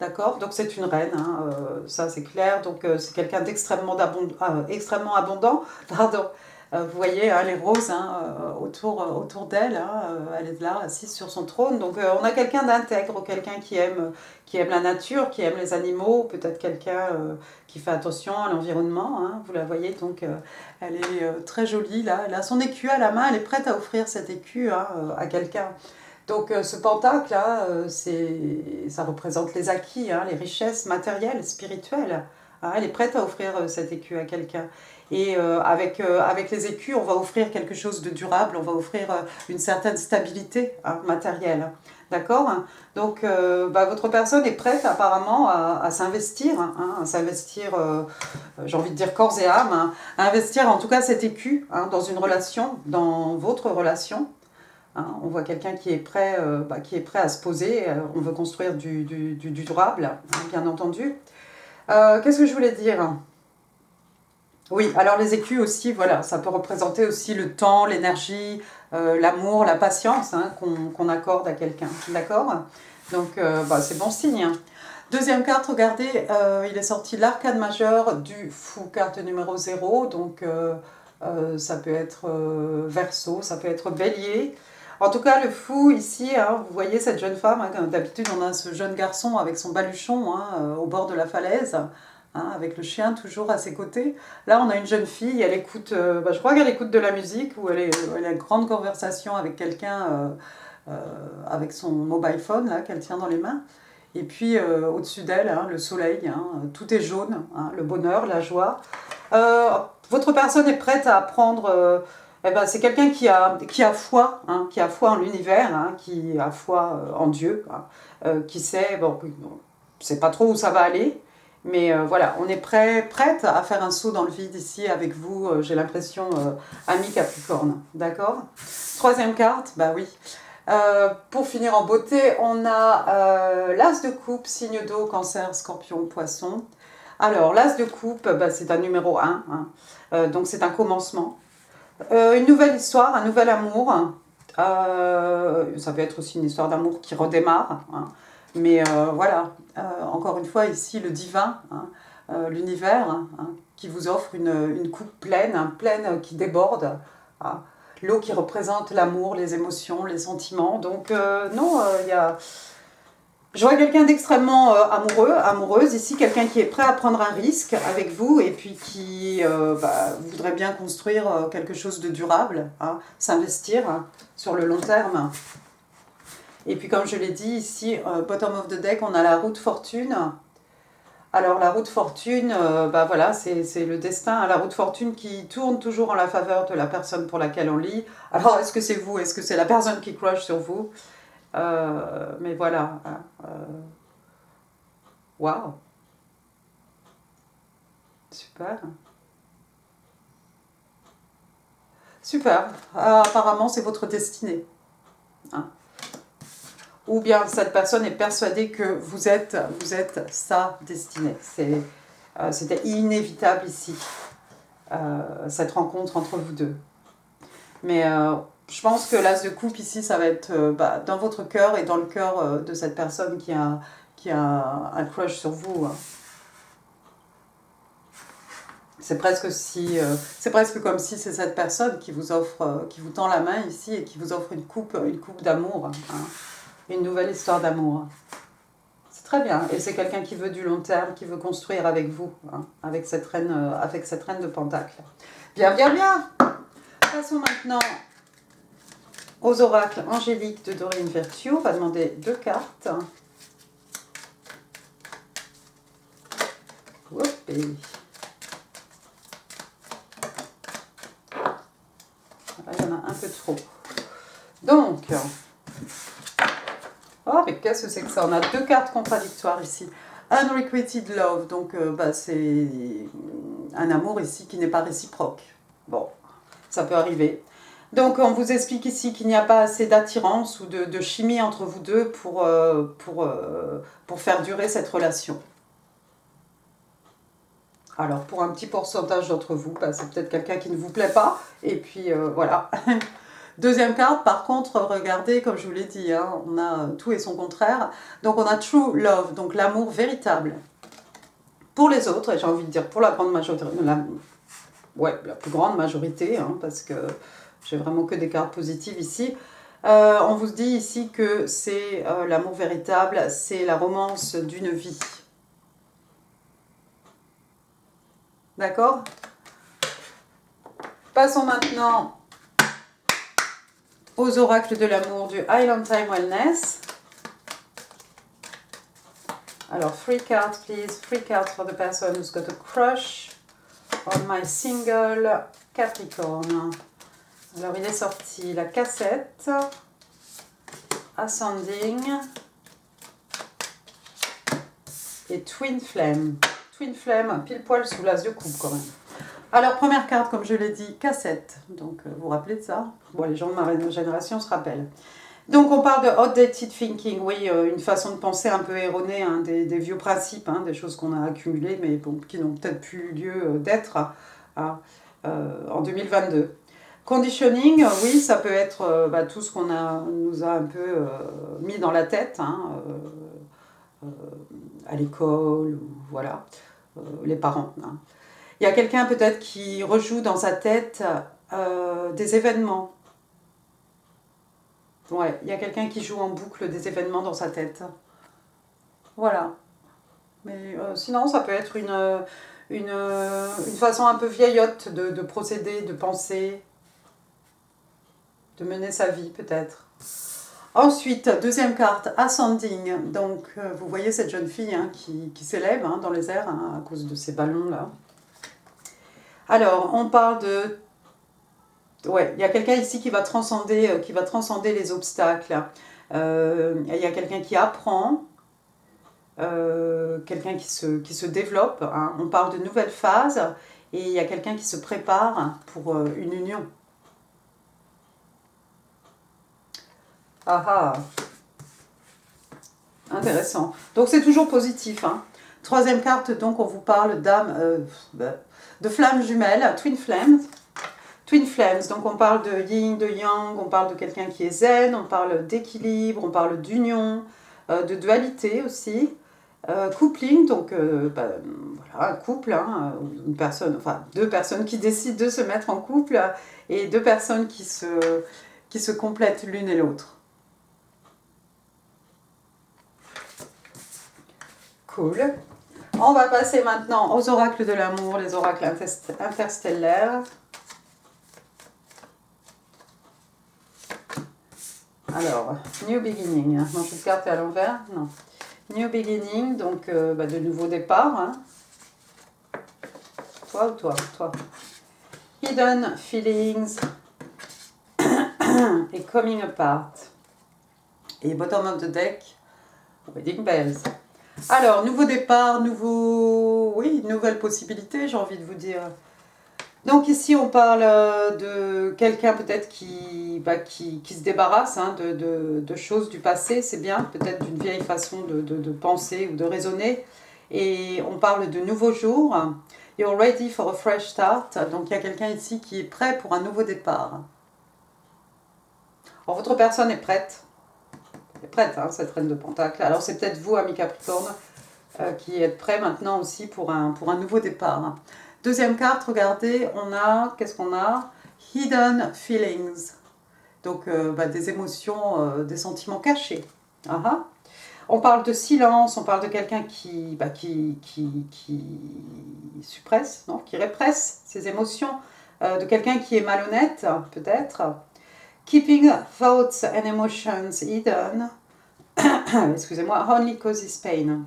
D'accord? Donc c'est une reine, hein, ça c'est clair. Donc c'est quelqu'un d'extrêmement extrêmement abondant. Pardon. Vous voyez hein, les roses hein, autour d'elle. Hein, elle est là, assise sur son trône. Donc on a quelqu'un d'intègre, quelqu'un qui aime la nature, qui aime les animaux. Peut-être quelqu'un qui fait attention à l'environnement. Hein, vous la voyez, donc elle est très jolie là. Elle a son écu à la main, elle est prête à offrir cet écu hein, à quelqu'un. Donc ce pentacle, là, ça représente les acquis, hein, les richesses matérielles, spirituelles. Hein, elle est prête à offrir cet écu à quelqu'un. Et avec les écus, on va offrir quelque chose de durable, on va offrir une certaine stabilité hein, matérielle. D'accord? Donc votre personne est prête apparemment à s'investir, hein, à s'investir, j'ai envie de dire corps et âme, hein, à investir en tout cas cet écu hein, dans une relation, dans votre relation. Hein, on voit quelqu'un qui est prêt à se poser, on veut construire du durable, hein, bien entendu. Qu'est-ce que je voulais dire? Oui, alors les écus aussi, voilà, ça peut représenter aussi le temps, l'énergie, l'amour, la patience hein, qu'on accorde à quelqu'un, d'accord? Donc c'est bon signe. Hein. Deuxième carte, regardez, il est sorti l'arcane majeur du fou, carte numéro 0, donc ça peut être Verseau, ça peut être Bélier. En tout cas, le fou ici, hein, vous voyez cette jeune femme, hein, d'habitude on a ce jeune garçon avec son baluchon hein, au bord de la falaise, hein, avec le chien toujours à ses côtés. Là, on a une jeune fille, elle écoute, je crois qu'elle écoute de la musique, ou elle a une grande conversation avec quelqu'un, avec son mobile phone là qu'elle tient dans les mains. Et puis au-dessus d'elle, hein, le soleil, hein, tout est jaune, hein, le bonheur, la joie. Votre personne est prête à apprendre... c'est quelqu'un qui a foi, hein, qui a foi en l'univers, hein, qui a foi en Dieu, hein, qui sait, bon, sait pas trop où ça va aller, mais voilà, on est prête à faire un saut dans le vide ici avec vous, j'ai l'impression, ami Capricorne, d'accord? Troisième carte, bah oui. Pour finir en beauté, on a l'As de coupe, signe d'eau, cancer, scorpion, poisson. Alors, l'As de coupe, c'est un numéro 1, hein, donc c'est un commencement. Une nouvelle histoire, un nouvel amour. Ça peut être aussi une histoire d'amour qui redémarre. Hein. Mais voilà, encore une fois, ici, le divin, hein, l'univers, hein, qui vous offre une coupe pleine, pleine qui déborde. Hein. L'eau qui représente l'amour, les émotions, les sentiments. Donc non, il y a... Je vois quelqu'un d'extrêmement amoureuse ici, quelqu'un qui est prêt à prendre un risque avec vous et puis qui voudrait bien construire quelque chose de durable, hein, s'investir hein, sur le long terme. Et puis comme je l'ai dit ici, bottom of the deck, on a la roue de fortune. Alors la roue de fortune, voilà, c'est le destin, la roue de fortune qui tourne toujours en la faveur de la personne pour laquelle on lit. Alors est-ce que c'est vous, est-ce que c'est la personne qui crush sur vous? Mais voilà. Waouh. Super. Super. Apparemment, c'est votre destinée. Hein. Ou bien cette personne est persuadée que vous êtes sa destinée. C'était inévitable ici, cette rencontre entre vous deux. Mais je pense que l'As de coupe ici, ça va être dans votre cœur et dans le cœur de cette personne qui a un crush sur vous. Hein. C'est presque comme si c'est cette personne qui vous offre, qui vous tend la main ici et qui vous offre une coupe d'amour, hein, une nouvelle histoire d'amour. C'est Très bien. Et c'est quelqu'un qui veut du long terme, qui veut construire avec vous, hein, avec cette reine de Pentacle. Bien, bien, bien. Passons maintenant aux oracles angéliques de Doreen Virtue. On va demander 2 cartes. Hop, et... Là, il y en a un peu trop. Donc, oh, mais qu'est-ce que c'est que ça? On a 2 cartes contradictoires ici. Unrequited love, donc c'est un amour ici qui n'est pas réciproque. Bon, ça peut arriver. Donc on vous explique ici qu'il n'y a pas assez d'attirance ou de chimie entre vous deux pour faire durer cette relation. Alors pour un petit pourcentage d'entre vous, c'est peut-être quelqu'un qui ne vous plaît pas. Et puis voilà. Deuxième carte, par contre, regardez, comme je vous l'ai dit, hein, on a tout et son contraire. Donc on a true love, donc l'amour véritable. Pour les autres, et j'ai envie de dire pour la grande majorité, la plus grande majorité, hein, parce que j'ai vraiment que des cartes positives ici. On vous dit ici que c'est l'amour véritable, c'est la romance d'une vie. D'accord? Passons maintenant aux oracles de l'amour du Island Time Wellness. Alors, 3 cards, please. 3 cards for the person who's got a crush on my single Capricorn. Alors, il est sorti la cassette, Ascending et Twin Flame. Twin Flame, pile poil sous l'as de coupe quand même. Alors, première carte, comme je l'ai dit, cassette. Donc, vous vous rappelez de ça? Bon, les gens de ma génération se rappellent. Donc, on parle de outdated thinking, oui, une façon de penser un peu erronée, hein, des vieux principes, hein, des choses qu'on a accumulées, mais bon, qui n'ont peut-être plus lieu d'être hein, en 2022. Conditioning, oui, ça peut être tout ce qu'on nous a un peu mis dans la tête, hein, à l'école, ou voilà, les parents. Hein. Il y a quelqu'un peut-être qui rejoue dans sa tête des événements. Ouais, il y a quelqu'un qui joue en boucle des événements dans sa tête. Voilà. Mais sinon, ça peut être une façon un peu vieillotte de procéder, de penser, de mener sa vie peut-être. Ensuite, deuxième carte, Ascending. Donc, vous voyez cette jeune fille hein, qui s'élève hein, dans les airs hein, à cause de ces ballons-là. Alors, on parle de... Ouais, il y a quelqu'un ici qui va transcender les obstacles. Il y a quelqu'un qui apprend, quelqu'un qui se développe. Hein. On parle de nouvelles phases et il y a quelqu'un qui se prépare pour une union. Ah ah, intéressant. Donc c'est toujours positif. Hein. Troisième carte, donc on vous parle de flammes jumelles, Twin Flames. Twin Flames, donc on parle de yin, de yang, on parle de quelqu'un qui est zen, on parle d'équilibre, on parle d'union, de dualité aussi. Coupling, donc voilà, un couple, hein, une personne, enfin 2 personnes qui décident de se mettre en couple et 2 personnes qui se complètent l'une et l'autre. Cool. On va passer maintenant aux oracles de l'amour, les oracles interstellaires. Alors, New Beginning. Non, cette carte est à l'envers. Non. New Beginning, donc de nouveau départ. Hein. Toi ou toi? Toi. Hidden Feelings et Coming Apart. Et Bottom of the Deck, Wedding Bells. Alors, nouveau départ, nouvelle possibilité, j'ai envie de vous dire. Donc ici, on parle de quelqu'un peut-être qui se débarrasse hein, de choses du passé, c'est bien, peut-être d'une vieille façon de penser ou de raisonner. Et on parle de nouveaux jours. You're ready for a fresh start. Donc il y a quelqu'un ici qui est prêt pour un nouveau départ. Alors votre personne est prête. Elle est prête, hein, cette reine de Pentacle. Alors c'est peut-être vous, ami Capricorne, qui êtes prêt maintenant aussi pour un nouveau départ. Deuxième carte, regardez, qu'est-ce qu'on a? Hidden Feelings. Donc des émotions, des sentiments cachés. On parle de silence, on parle de quelqu'un qui suppresse, non, qui répresse ses émotions, de quelqu'un qui est malhonnête, peut-être. Keeping thoughts and emotions hidden, excusez-moi, only causes pain.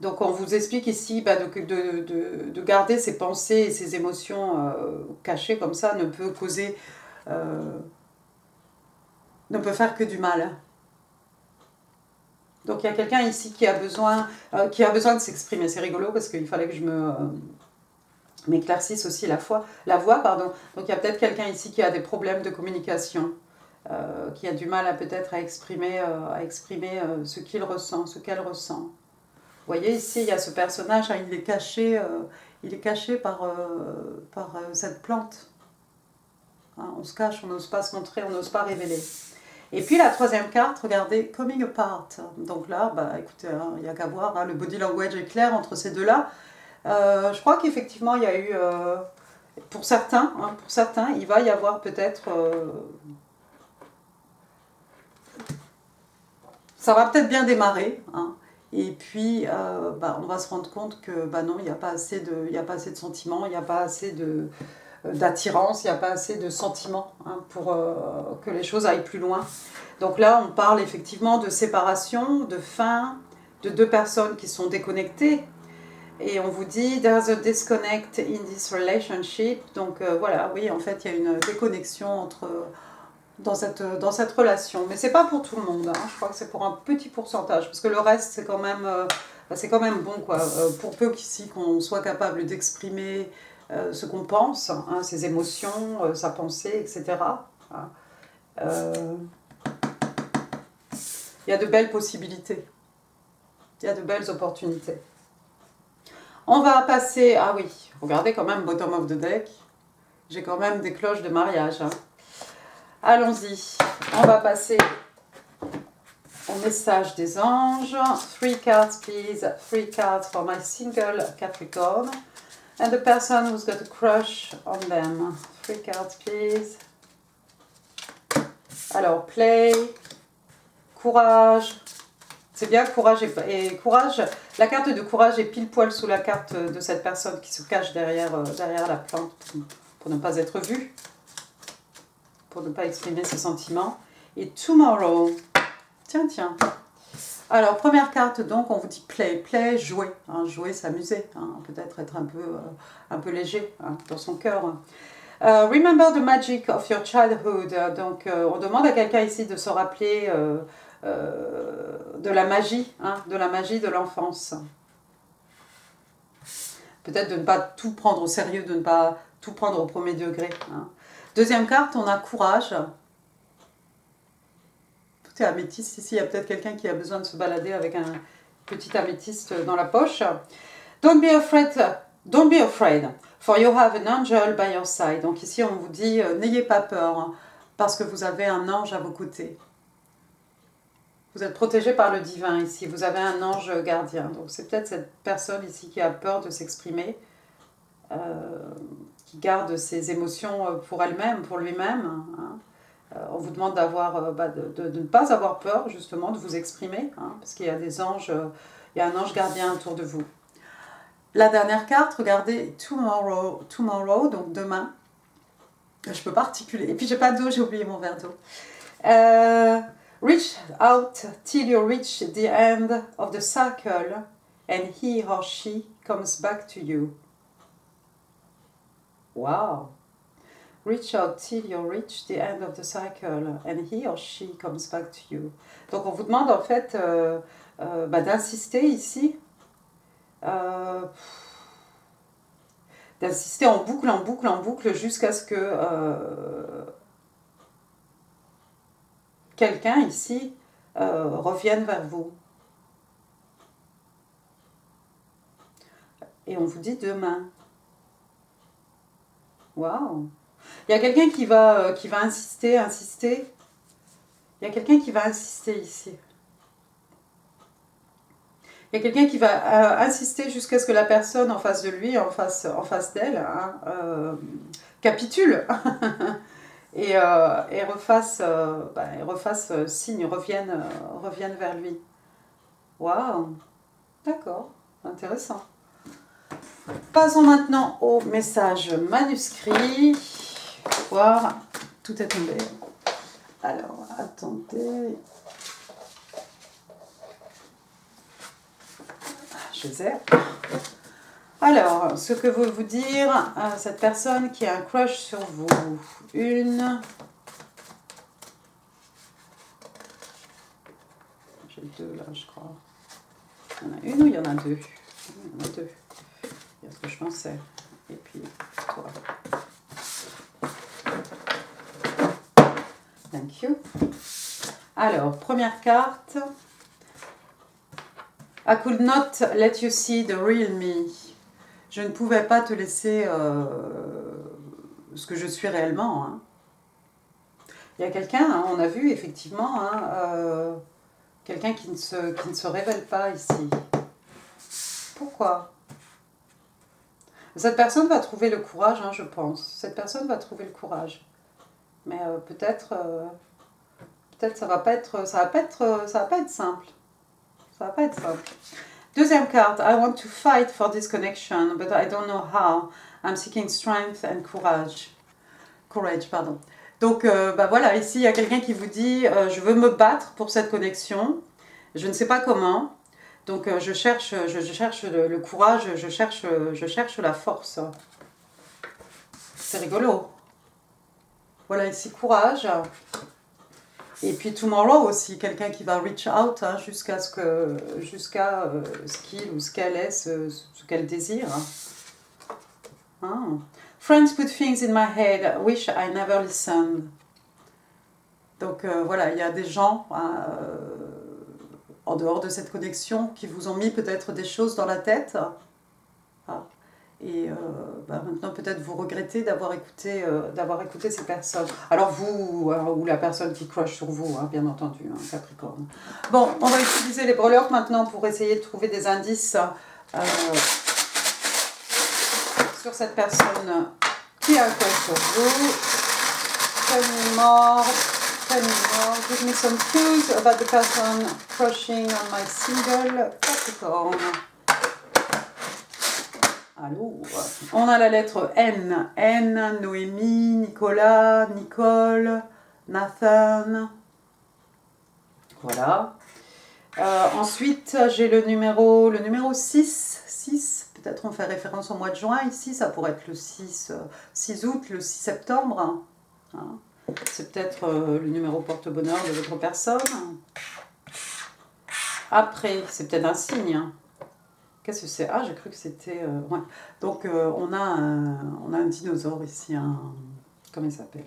Donc on vous explique ici de garder ses pensées et ses émotions cachées comme ça ne peut causer, ne peut faire que du mal. Donc il y a quelqu'un ici qui a besoin de s'exprimer. C'est rigolo parce qu'il fallait que je m'éclaircisse aussi la voix, pardon. Donc il y a peut-être quelqu'un ici qui a des problèmes de communication, qui a du mal à peut-être à exprimer ce qu'il ressent, ce qu'elle ressent. Vous voyez ici, il y a ce personnage, hein, il est caché par cette plante. Hein, on se cache, on n'ose pas se montrer, on n'ose pas révéler. Et puis la troisième carte, regardez, coming apart. Donc là, écoutez, il n'y a qu'à voir, hein, le body language est clair entre ces deux-là. Je crois qu'effectivement, il y a eu, pour certains, il va y avoir peut-être... ça va peut-être bien démarrer, hein. Et puis, on va se rendre compte que non, il n'y a pas assez de sentiments, il n'y a pas assez d'attirance, il n'y a pas assez de sentiments, hein, pour que les choses aillent plus loin. Donc là, on parle effectivement de séparation, de fin, de deux personnes qui sont déconnectées. Et on vous dit, there's a disconnect in this relationship. Donc voilà, oui, en fait, il y a une déconnexion dans cette relation. Mais c'est pas pour tout le monde, hein. Je crois que c'est pour un petit pourcentage, parce que le reste, c'est quand même bon, quoi. Pour peu qu'ici, qu'on soit capable d'exprimer ce qu'on pense, hein, ses émotions, sa pensée, etc. Hein. Il y a de belles possibilités. Il y a de belles opportunités. On va passer... Ah oui, regardez quand même, bottom of the deck. J'ai quand même des cloches de mariage, hein. Allons-y. On va passer au message des anges. 3 cards, please. 3 cards for my single Capricorn. And the person who's got a crush on them. 3 cards, please. Alors, play, courage. C'est bien, courage et courage. La carte de courage est pile poil sous la carte de cette personne qui se cache derrière la plante pour ne pas être vue, pour ne pas exprimer ses sentiments. Et tomorrow. Tiens. Alors, première carte, donc, on vous dit play. Play, jouer. Hein, jouer, s'amuser. Hein, peut-être être un peu léger, hein, dans son cœur. Remember the magic of your childhood. Donc, on demande à quelqu'un ici de se rappeler de la magie, hein, de l'enfance. Peut-être de ne pas tout prendre au sérieux, de ne pas tout prendre au premier degré. Hein. Deuxième carte, on a courage. Tout est améthyste. Ici, il y a peut-être quelqu'un qui a besoin de se balader avec un petit améthyste dans la poche. Don't be afraid, for you have an angel by your side. Donc ici, on vous dit, n'ayez pas peur, hein, parce que vous avez un ange à vos côtés. Vous êtes protégé par le divin ici, vous avez un ange gardien. Donc c'est peut-être cette personne ici qui a peur de s'exprimer, qui garde ses émotions pour elle-même, pour lui-même. Hein. On vous demande de ne pas avoir peur justement de vous exprimer, hein, parce qu'il y a des anges, il y a un ange gardien autour de vous. La dernière carte, regardez, tomorrow, donc demain. Je peux pas articuler. Et puis j'ai pas d'eau, j'ai oublié mon verre d'eau. Reach out till you reach the end of the circle and he or she comes back to you. Wow! Reach out till you reach the end of the cycle and he or she comes back to you. Donc on vous demande en fait d'insister ici, d'insister en boucle jusqu'à ce que quelqu'un ici revienne vers vous. Et on vous dit demain. Waouh! Il y a quelqu'un qui va insister. Il y a quelqu'un qui va insister ici. Il y a quelqu'un qui va insister jusqu'à ce que la personne en face de lui, en face d'elle, hein, capitule et refasse signe, revienne vers lui. Waouh, d'accord, intéressant. Passons maintenant au message manuscrit. Voir, tout est tombé. Alors, attendez. Je sais. Alors, ce que veut vous dire cette personne qui a un crush sur vous. Une. J'ai deux là, je crois. Il y en a une ou il y en a deux? Il y en a deux. Il y a ce que je pensais. Et puis, toi. Thank you. Alors, première carte. I could not let you see the real me. Je ne pouvais pas te laisser ce que je suis réellement. Hein. Il y a quelqu'un, hein, on a vu effectivement, hein, quelqu'un qui ne se révèle pas ici. Pourquoi? Cette personne va trouver le courage, hein, je pense. Cette personne va trouver le courage. Mais peut-être ça va pas être simple. Ça va pas être simple. Deuxième carte. I want to fight for this connection, but I don't know how. I'm seeking strength and courage. Courage, pardon. Donc, bah voilà, ici, il y a quelqu'un qui vous dit je veux me battre pour cette connexion. Je ne sais pas comment. Donc, je cherche le courage, je cherche la force. C'est rigolo. Voilà, ici, courage. Et puis tomorrow aussi, quelqu'un qui va reach out hein, jusqu'à ce qu'il ou ce qu'elle est, ce qu'elle désire. Ah. Friends put things in my head, wish I never listened. Donc voilà, il y a des gens en dehors de cette connexion qui vous ont mis peut-être des choses dans la tête. Ah. Et maintenant, peut-être vous regrettez d'avoir écouté ces personnes. Alors vous, ou la personne qui crush sur vous, hein, bien entendu, hein, Capricorne. Bon, on va utiliser les breloques maintenant pour essayer de trouver des indices sur cette personne qui a un crush sur vous. Tell me more. Give me some clues about the person crushing on my single Capricorn. Alors, on a la lettre N. N, Noémie, Nicolas, Nicole, Nathan. Voilà. Ensuite, j'ai le numéro 6. 6, peut-être on fait référence au mois de juin ici. Ça pourrait être le 6 août, le 6 septembre. Hein. C'est peut-être le numéro porte-bonheur de votre personne. Après, c'est peut-être un signe. Qu'est-ce que c'est? Ah, j'ai cru que c'était... ouais. Donc, on a un dinosaure ici. Comment il s'appelle?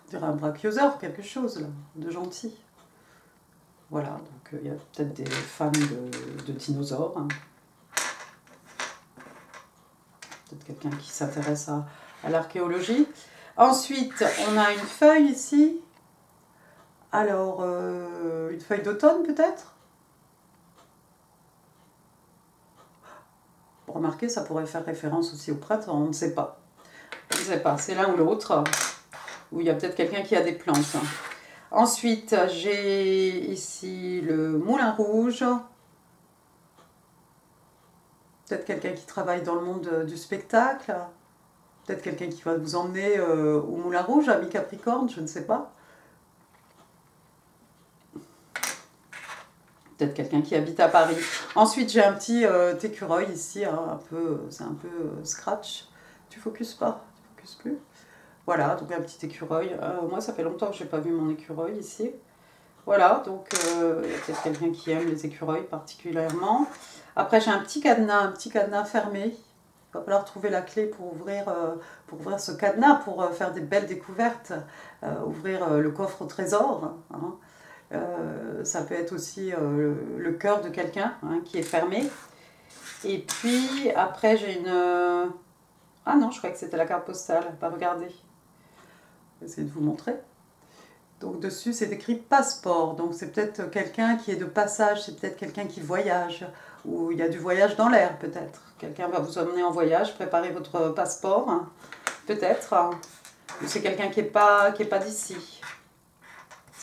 On dirait un brachiosaure, quelque chose, là, de gentil. Voilà, donc il y a peut-être des fans de dinosaures. Hein. Peut-être quelqu'un qui s'intéresse à l'archéologie. Ensuite, on a une feuille ici. Alors, une feuille d'automne, peut-être? Remarquez, ça pourrait faire référence aussi au printemps, on ne sait pas. On ne sait pas, c'est l'un ou l'autre, où il y a peut-être quelqu'un qui a des plantes. Ensuite, j'ai ici le Moulin Rouge. Peut-être quelqu'un qui travaille dans le monde du spectacle. Peut-être quelqu'un qui va vous emmener au Moulin Rouge, à mi-Capricorne, je ne sais pas. Peut-être quelqu'un qui habite à Paris. Ensuite, j'ai un petit écureuil ici, hein, c'est un peu scratch. Tu focuses pas? Tu focuses plus? Voilà, donc un petit écureuil. Moi, ça fait longtemps que je n'ai pas vu mon écureuil ici. Voilà, donc il y a peut-être quelqu'un qui aime les écureuils particulièrement. Après, j'ai un petit cadenas fermé. Il va falloir trouver la clé pour ouvrir ce cadenas, pour faire des belles découvertes, ouvrir le coffre au trésor. Hein. Ça peut être aussi le cœur de quelqu'un hein, qui est fermé. Et puis après j'ai une... Ah non, je croyais que c'était la carte postale. Bah, regardez. Je vais essayer de vous montrer. Donc dessus c'est écrit passeport. Donc c'est peut-être quelqu'un qui est de passage, c'est peut-être quelqu'un qui voyage. Ou il y a du voyage dans l'air peut-être. Quelqu'un va vous emmener en voyage, préparez votre passeport. Hein, peut-être. Ou c'est quelqu'un qui est pas d'ici.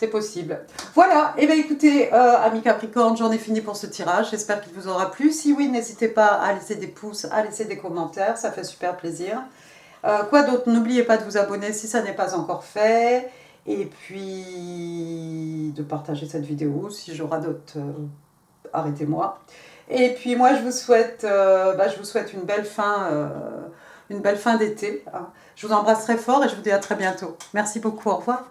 c'est possible. Voilà, et bien écoutez, amis Capricorne, j'en ai fini pour ce tirage. J'espère qu'il vous aura plu. Si oui, n'hésitez pas à laisser des pouces, à laisser des commentaires, ça fait super plaisir. Quoi d'autre? N'oubliez pas de vous abonner si ça n'est pas encore fait. Et puis de partager cette vidéo. Si j'aurai d'autres, arrêtez-moi. Et puis moi, je vous souhaite une belle fin d'été. Hein. Je vous embrasse très fort et je vous dis à très bientôt. Merci beaucoup, au revoir.